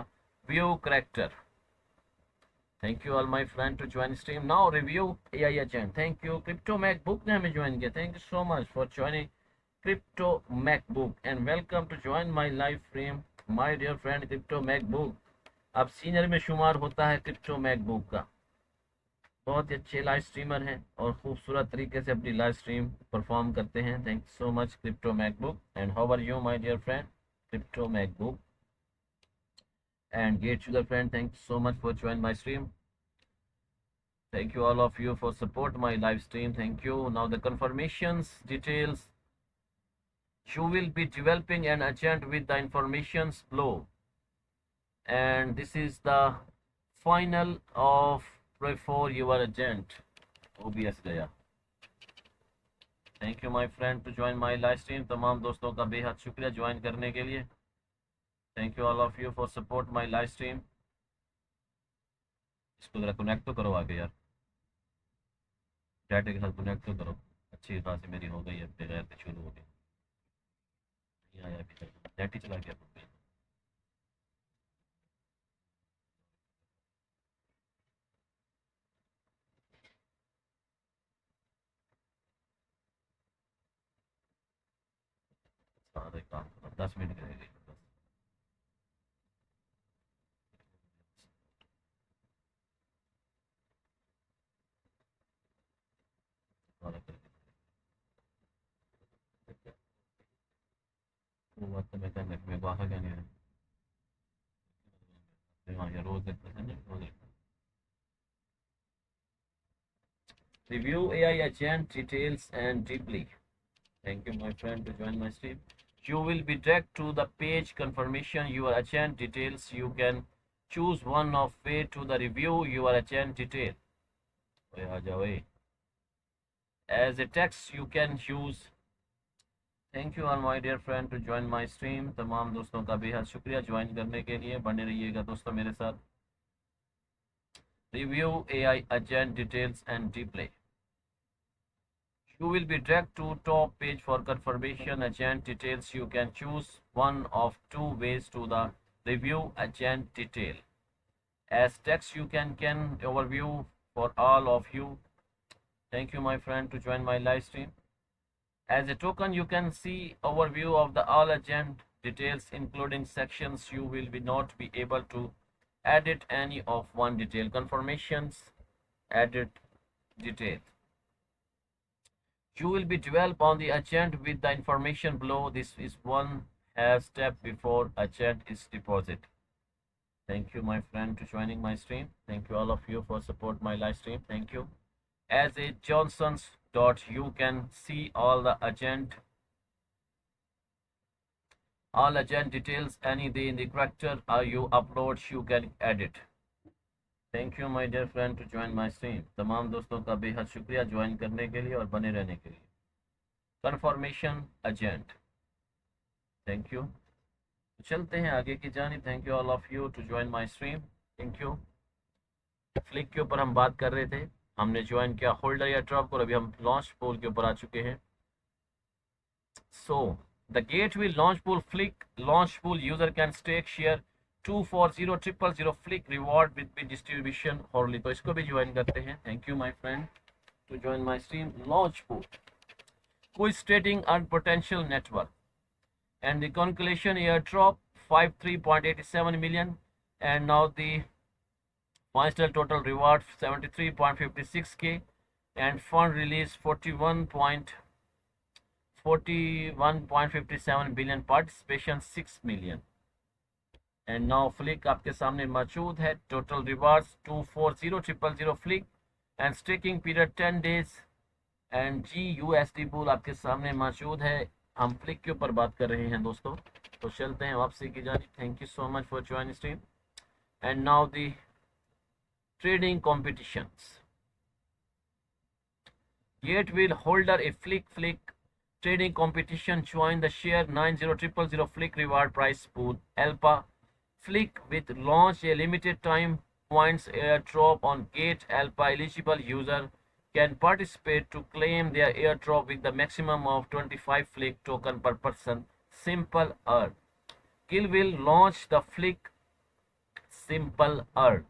view character. Thank you all my friend to join stream. Now review AI agent. Thank you Crypto MacBook ने हमें join किया. Thank you so much for joining Crypto MacBook and welcome to join my live stream. My dear friend Crypto MacBook. अब senior में शुमार होता है Crypto MacBook का। बहुत ही अच्छे लाइव स्ट्रीमर हैं और खूबसूरत तरीके से अपनी लाइव स्ट्रीम परफॉर्म करते हैं। Thank you so much Crypto MacBook and how are you my dear friend Crypto MacBook and Gate Sugar friend. Thank you so much for joining my stream. Thank you all of you for support my live stream. Thank you. Now the confirmations details. You will be developing an agent with the informations below. And this is the final of for your agent. OBS गया. Thank you my friend to join my live stream. तमाम दोस्तों का बेहद शुक्रिया join करने के लिए. Thank you all of you for support my live stream. इसको जरा कनेक्ट तो करो आगे यार. डाटा के साथ कनेक्ट तो करो. अच्छी खासी मेरी हो गई है. बगैर से शुरू हो गई. नहीं आया अभी तक. नेट ही चला गया. सारे काम 10 मिनट करेंगे. वक्त में करने में बाहर क्या नहीं है. हाँ ये रोज देखते हैं रोज. Review AI agent details and deeply. Thank you my friend to join my stream. You will be direct to the page confirmation your agent details. You can choose one of way to the review your agent detail. As a text you can use. Thank you all my dear friend to join my stream. तमाम दोस्तों का बेहद शुक्रिया join करने के लिए. बने रहिएगा दोस्तों मेरे साथ. Review AI agent details and deeply. You will be dragged to top page for confirmation agent details. You can choose one of two ways to the review agent detail. As text you can overview for all of you. Thank you my friend to join my live stream. As a token you can see overview of the all agent details including sections. You will not be able to edit any of one detail. Confirmations edit detail. You will be developed on the agent with the information below. This is one step before agent is deposit. Thank you my friend to joining my stream. Thank you all of you for support my live stream. Thank you. As a Johnson's dot you can see all the agent details. Any day in the character you upload you can edit. Thank you my dear friend to join my stream. तमाम दोस्तों का बेहद शुक्रिया join करने के लिए और बने रहने के लिए. Confirmation agent. Thank you. चलते हैं आगे की जानिब. Thank you all of you to join my stream. Thank you. Flick के ऊपर हम बात कर रहे थे. हमने ज्वाइन किया होल्डर या ड्रॉप और अभी हम लॉन्च पूल के ऊपर आ चुके हैं. So the Gate will launch pool Flick launch pool user can stake share 240000 Flick reward with distribution hourly. तो इसको भी ज्वाइन करते हैं. Thank you my friend to join my stream. Launch pool quiz trading and potential network and the calculation airdrop 53.87 million and now the final total reward 73.56k and fund release 41.57 billion. participation 6 million. And now flick आपके सामने मौजूद है. Total rewards 240000 flick and staking period 10 days and GUSD pool आपके सामने मौजूद है. हम flick के ऊपर बात कर रहे हैं दोस्तों. तो चलते हैं वापसी की जानिब. Thank you so much for joining stream. And now the trading competitions. Yet will holder a flick trading competition. Join the share 90000 Flick reward prize pool. Alpha Flick with launch a limited time points airdrop on Gate. Alpha eligible user can participate to claim their airdrop with the maximum of 25 Flick token per person. Simple Earn. Kill will launch the Flick Simple Earn.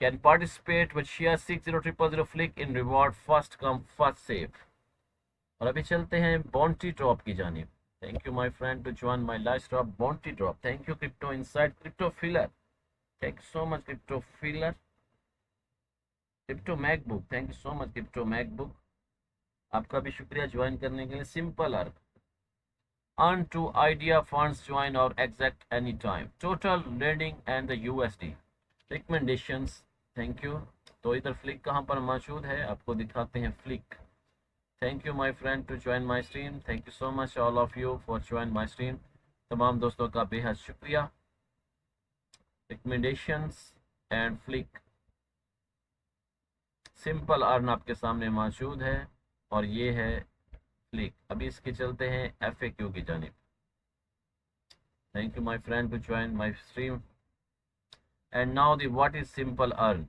Can participate with share 60000 Flick in reward first come first save. और अभी चलते हैं bounty drop की जानिब. Thank you my friend to join my live drop bounty drop. Thank you crypto inside crypto filler. Thank you so much crypto filler. Crypto MacBook. Thank you so much crypto MacBook. आपका भी शुक्रिया join करने के लिए. Simple earn. Earn to idea funds join or exact anytime. Total lending and the USD. Recommendations. Thank you. तो इधर flick कहाँ पर मौजूद है आपको दिखाते हैं. Flick. Thank you my friend to join my stream. Thank you so much all of you for join my stream. तमाम दोस्तों का बेहद शुक्रिया. Recommendations and Flick. Simple earn आपके सामने मौजूद है और ये है फ्लिक. अभी इसके चलते हैं FAQ की जानिब. Thank you my friend to join my stream. And now the what is simple earn.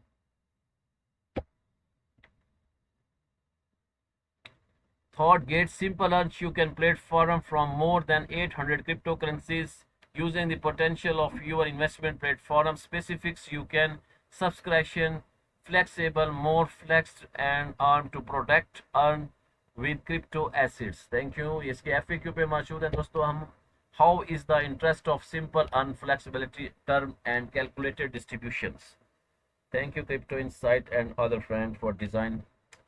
Thought Gate Simple Earn. You can platform from more than 800 cryptocurrencies using the potential of your investment platform. Specifics you can subscription, flexible, more flexed and earn to protect earn with crypto assets. Thank you. इसके FAQ पे मौजूद है दोस्तों. हम how is the interest of simple earn flexibility term and calculated distributions. Thank you Crypto Insight and other friends for design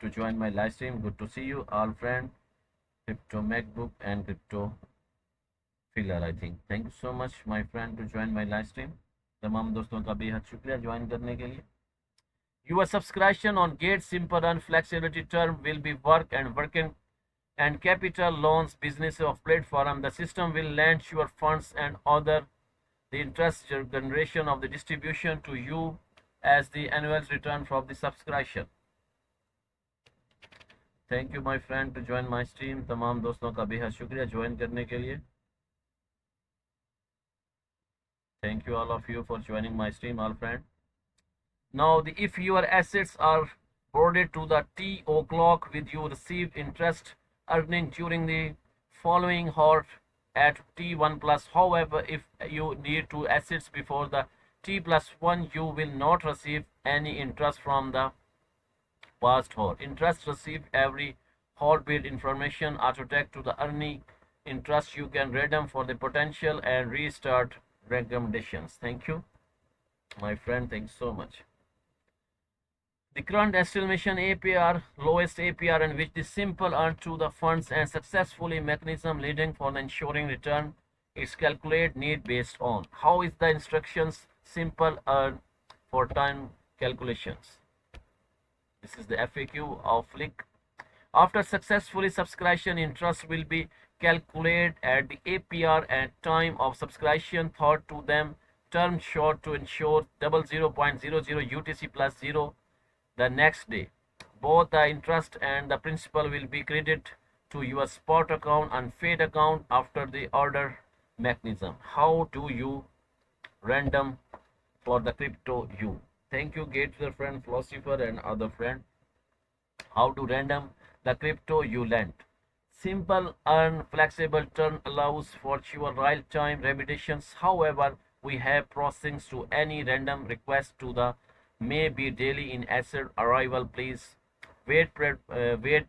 to join my live stream. Good to see you all friend. Crypto MacBook and Crypto Filler I think. Thank you so much my friend to join my live stream. तमाम दोस्तों का बेहद शुक्रिया join करने के लिए. Your subscription on Gate Simple and Flexibility term will be working and capital loans business of platform. The system will lend your funds and other the interest generation of the distribution to you as the annual return from the subscription. Thank you my friend to join my stream. तमाम दोस्तों का बेहद शुक्रिया join करने के लिए. Thank you all of you for joining my stream all friend. Now if your assets are boarded to the TO clock with you receive interest earning during the following hour at T1 plus. However, if you need to assets before the T+1 you will not receive any interest from the past hour. Interest received every hour bid information auto-tag to the earning interest you can redeem for the potential and restart recommendations. Thank you my friend. Thanks so much. The current estimation APR, lowest APR in which the simple earn to the funds and successfully mechanism leading for the ensuring return is calculate need based on. How is the instructions simple earn for time calculations. This is the FAQ of Flick. After successfully subscription, interest will be calculated at the APR and time of subscription thought to them term short to ensure 00.00 UTC plus 0 the next day. Both the interest and the principal will be credited to your spot account and Fed account after the order mechanism. How do you random for the crypto you? Thank you Gateway friend philosopher and other friend. How to random the crypto you lend. Simple earn flexible turn allows for your real time repetitions. However, we have processing to any random request to the may be daily in asset arrival. Please wait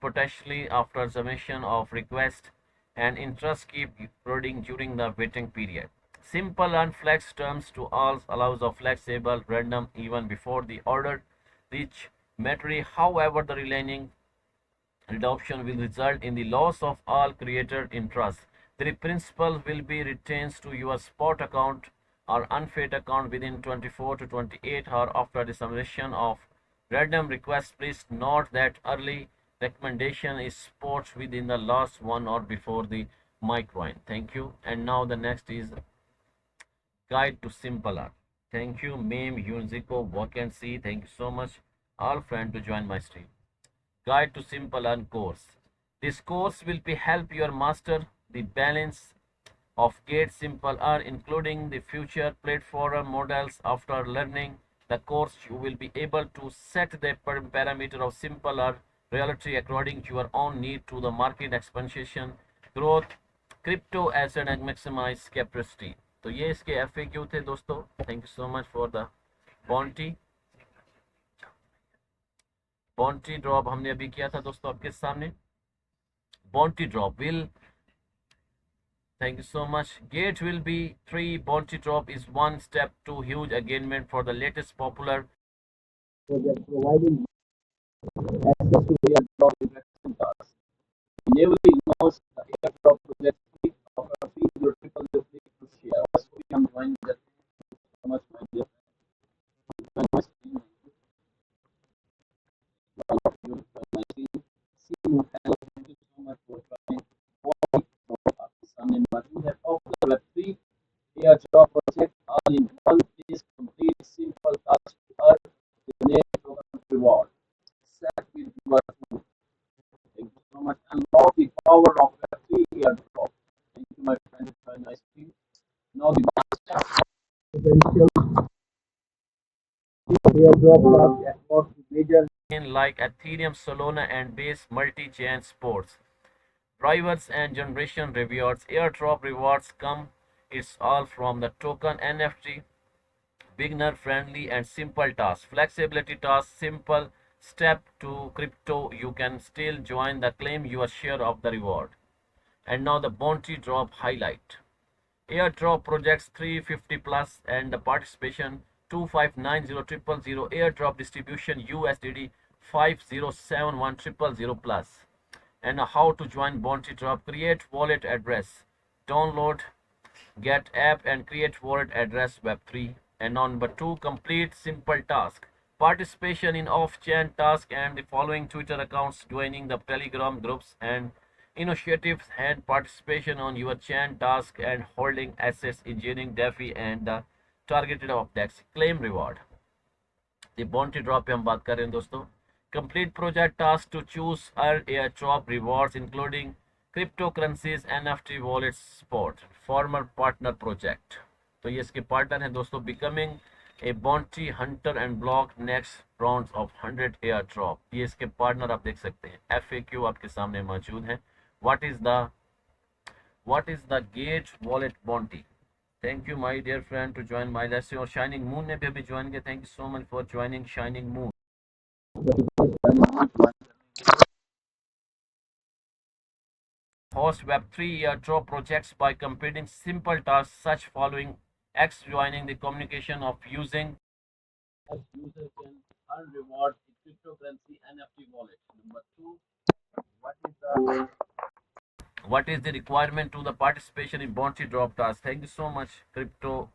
potentially after submission of request and interest keep loading during the waiting period. Simple and flex terms to all allows of flexible random even before the order reach maturity. However, the remaining adoption will result in the loss of all created interest. The principal will be retained to your spot account or unfed account within 24 to 28 hours after the submission of random request. Please note that early recommendation is sports within the last one or before the microin. Thank you. And now the next is guide to simple art. Thank you Meme Unzico Walk and See. Thank you so much all friends to join my stream. Guide to simple earn course. This course will be help you master the balance of Gate Simple R, including the future platform models. After learning the course, you will be able to set the parameter of Simple R reality according to your own need to the market expansion, growth, crypto asset and maximize capacity. तो ये इसके FAQ थे दोस्तों. Thank you so much for the bounty. Bounty drop हमने अभी किया था दोस्तों आपके सामने. Bounty drop will, thank you so much. Gate will be 3. Bounty drop is one step to huge engagement for the latest popular project, providing access to airdrop investment tasks. Enabling most airdrop projects click of a free your triple the click to share. Also, we can join that so much my dear friend. See you. Thank you so much for joining. We have offered Web3 airdrop project all in one place, complete simple task to earn the net token reward. Set with your tool. Thank you so much. Unlock the power of Web3 airdrop. Thank you, my friend. Very nice to you. Now the master potential airdrop task across major like Ethereum, Solana, and Base multi-chain sports. Drivers and generation rewards. Airdrop rewards come. It's all from the token NFT. Beginner friendly and simple tasks. Flexibility tasks. Simple step to crypto. You can still join the claim your share of the reward. And now the bounty drop highlight. Airdrop projects 350 plus and the participation 2590000. Airdrop distribution USDD 5071000 plus. And how to join bounty drop. Create wallet address, download get app and create wallet address. Web3. And number 2, complete simple task, participation in off-chain task and the following Twitter accounts, joining the Telegram groups and initiatives, and participation on your chain task and holding assets engineering DeFi and the targeted objects. Claim reward. The bounty drop पे हम बात कर रहे हैं दोस्तों. Complete project task to choose earn airdrop rewards including cryptocurrencies, NFT wallets, sport. Former partner project. तो ये इसके पार्टनर हैं दोस्तों. Becoming a bounty hunter and block next rounds of 100 airdrop. ये इसके पार्टनर आप देख सकते हैं. FAQ आपके सामने मौजूद है. What is the Gate wallet bounty? Thank you my dear friend to join my lesson. और Shining Moon ने भी अभी ज्वाइन किया. Thank you so much for joining Shining Moon. Host Web3 airdrop projects by completing simple tasks such following. X joining the communication of using. As user can earn rewards in cryptocurrency NFT wallet. Number 2, what is the requirement to the participation in bounty drop task? Thank you so much crypto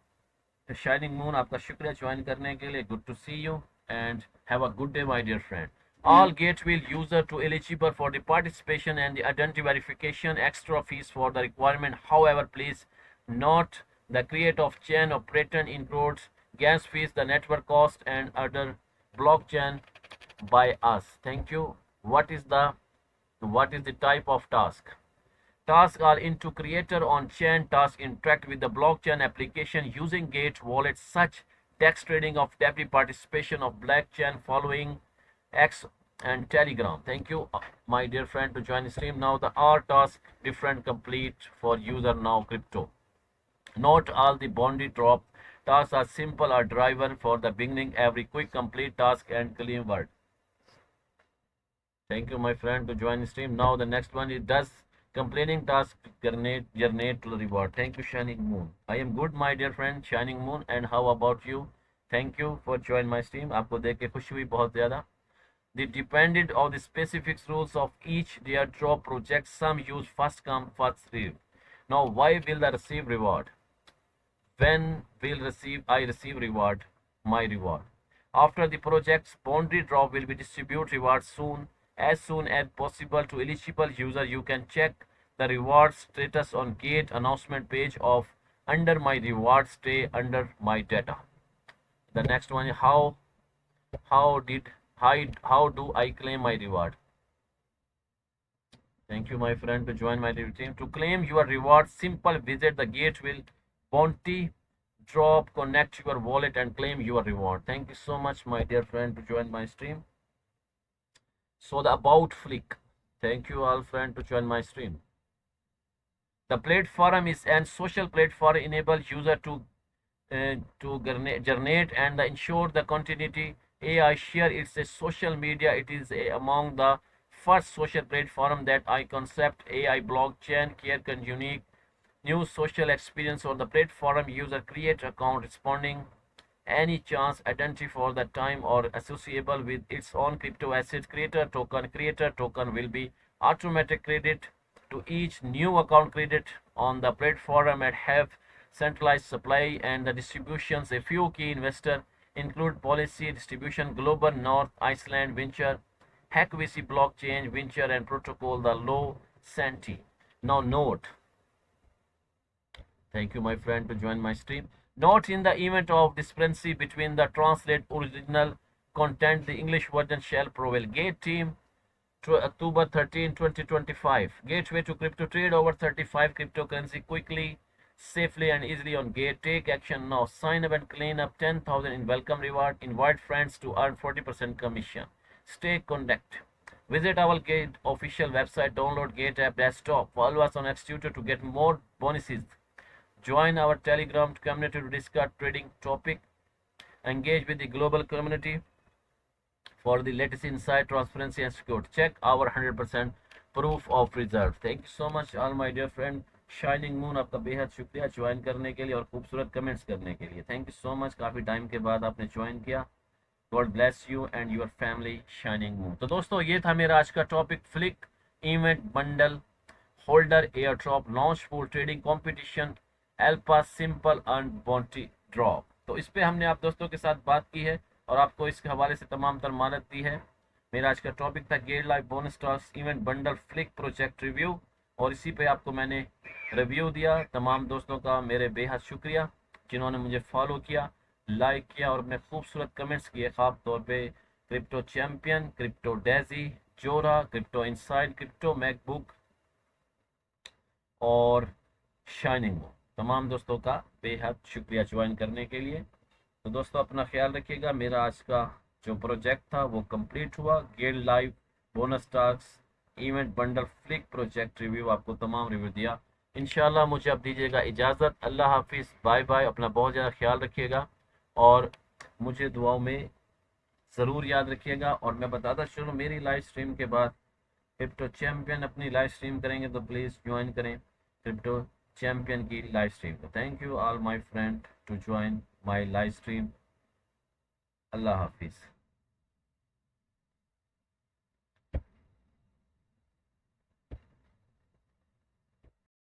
Shining Moon, आपका शुक्रिया join करने के लिए. Good to see you and have a good day my dear friend. All Gatewheel user to eligible for the participation and the identity verification. Extra fees for the requirement. However, please note the create of chain operator includes gas fees, the network cost and other blockchain by us. Thank you. What is the type of task? Tasks are into creator on chain task interact with the blockchain application using Gate wallet such text trading of DeFi participation of blockchain following X and Telegram. Thank you my dear friend to join the stream. Now the R task different complete for user now crypto. Not all the bounty drop tasks are simple or driver for the beginning. Every quick complete task and clean word. Thank you my friend to join the stream. Now the next one is does complaining task generate to the reward. Thank you Shining Moon. I am good my dear friend Shining Moon and how about you? Thank you for join my stream. आपको देख के खुशी हुई बहुत ज़्यादा. The dependent of the specific rules of each their drop project. Some use first come first serve. Now why will I receive reward? When will I receive reward? My reward. After the project's boundary drop will be distribute rewards as soon as possible to eligible user. You can check the reward status on Gate announcement page of under my reward stay under my data. The next one is how do I claim my reward? Thank you, my friend, to join my team. To claim your reward, simple visit the Gateway Bounty drop, connect your wallet and claim your reward. Thank you so much, my dear friend, to join my stream. So the about flick. Thank you all friend to join my stream. The platform is an social platform enable user to generate and ensure the continuity. AI share it's a social media. It is among the first social platform that I concept AI blockchain care can unique new social experience on the platform. User create account responding any chance identity for the time or associable with its own crypto asset. Creator token will be automatic credit to each new account credit on the platform and have centralized supply and the distributions. A few key investor include policy distribution global north Iceland venture HackVC blockchain venture and protocol the low Santi. Now note, thank you, my friend, to join my stream. Note in the event of discrepancy between the translate original content, the English version shall prevail. Gate team to October 13, 2025. Gateway to crypto trade over 35 cryptocurrency quickly, safely, and easily on Gate. Take action now. Sign up and clean up 10,000 in welcome reward. Invite friends to earn 40% commission. Stay connect. Visit our Gate official website. Download Gate app desktop. Follow us on X Tutor to get more bonuses. Join our Telegram community to discuss trading topic. Engage with the global community for the latest insight, transparency and security. Check our 100% proof of reserve. Thank you so much all my dear friend. Shining moon आपका बेहद शुक्रिया join करने के लिए और खूबसूरत comments करने के लिए. Thank you so much. काफ़ी टाइम के बाद आपने ज्वाइन किया. God bless you and your family. Shining moon. तो दोस्तों ये था मेरा आज का topic. Flick event bundle holder air drop launch full trading competition alpha simple earn bounty drop. तो इस पे हमने आप दोस्तों के साथ बात की है और आपको इसके हवाले से तमाम तर मालूमात दी है. मेरा आज का टॉपिक था get live bonus task event bundle flick project review और इसी पे आपको मैंने रिव्यू दिया. तमाम दोस्तों का मेरे बेहद शुक्रिया जिन्होंने मुझे फॉलो किया, लाइक किया और अपने खूबसूरत कमेंट्स किए. ख़ास तौर पे क्रिप्टो चैम्पियन, क्रिप्टो डेजी, जोरा, क्रिप्टो इनसाइड, क्रिप्टो मैकबुक और शाइनिंग मून. तमाम दोस्तों का बेहद शुक्रिया ज्वाइन करने के लिए. तो दोस्तों अपना ख्याल रखिएगा. मेरा आज का जो प्रोजेक्ट था वो कंप्लीट हुआ. Get live bonus task event bundle flick project review, आपको तमाम रिव्यू दिया. इंशाल्लाह मुझे अब दीजिएगा इजाज़त. अल्लाह हाफिज़, बाय बाय. अपना बहुत ज़्यादा ख्याल रखिएगा और मुझे दुआओं में ज़रूर याद रखिएगा. और मैं बताता चलूँ मेरी लाइव स्ट्रीम के बाद क्रिप्टो चैम्पियन अपनी लाइव स्ट्रीम करेंगे तो प्लीज़ ज्वाइन करें क्रिप्टो चैम्पियन की live stream. Thank you all my friend to join my live stream. अल्लाह हाफिज़.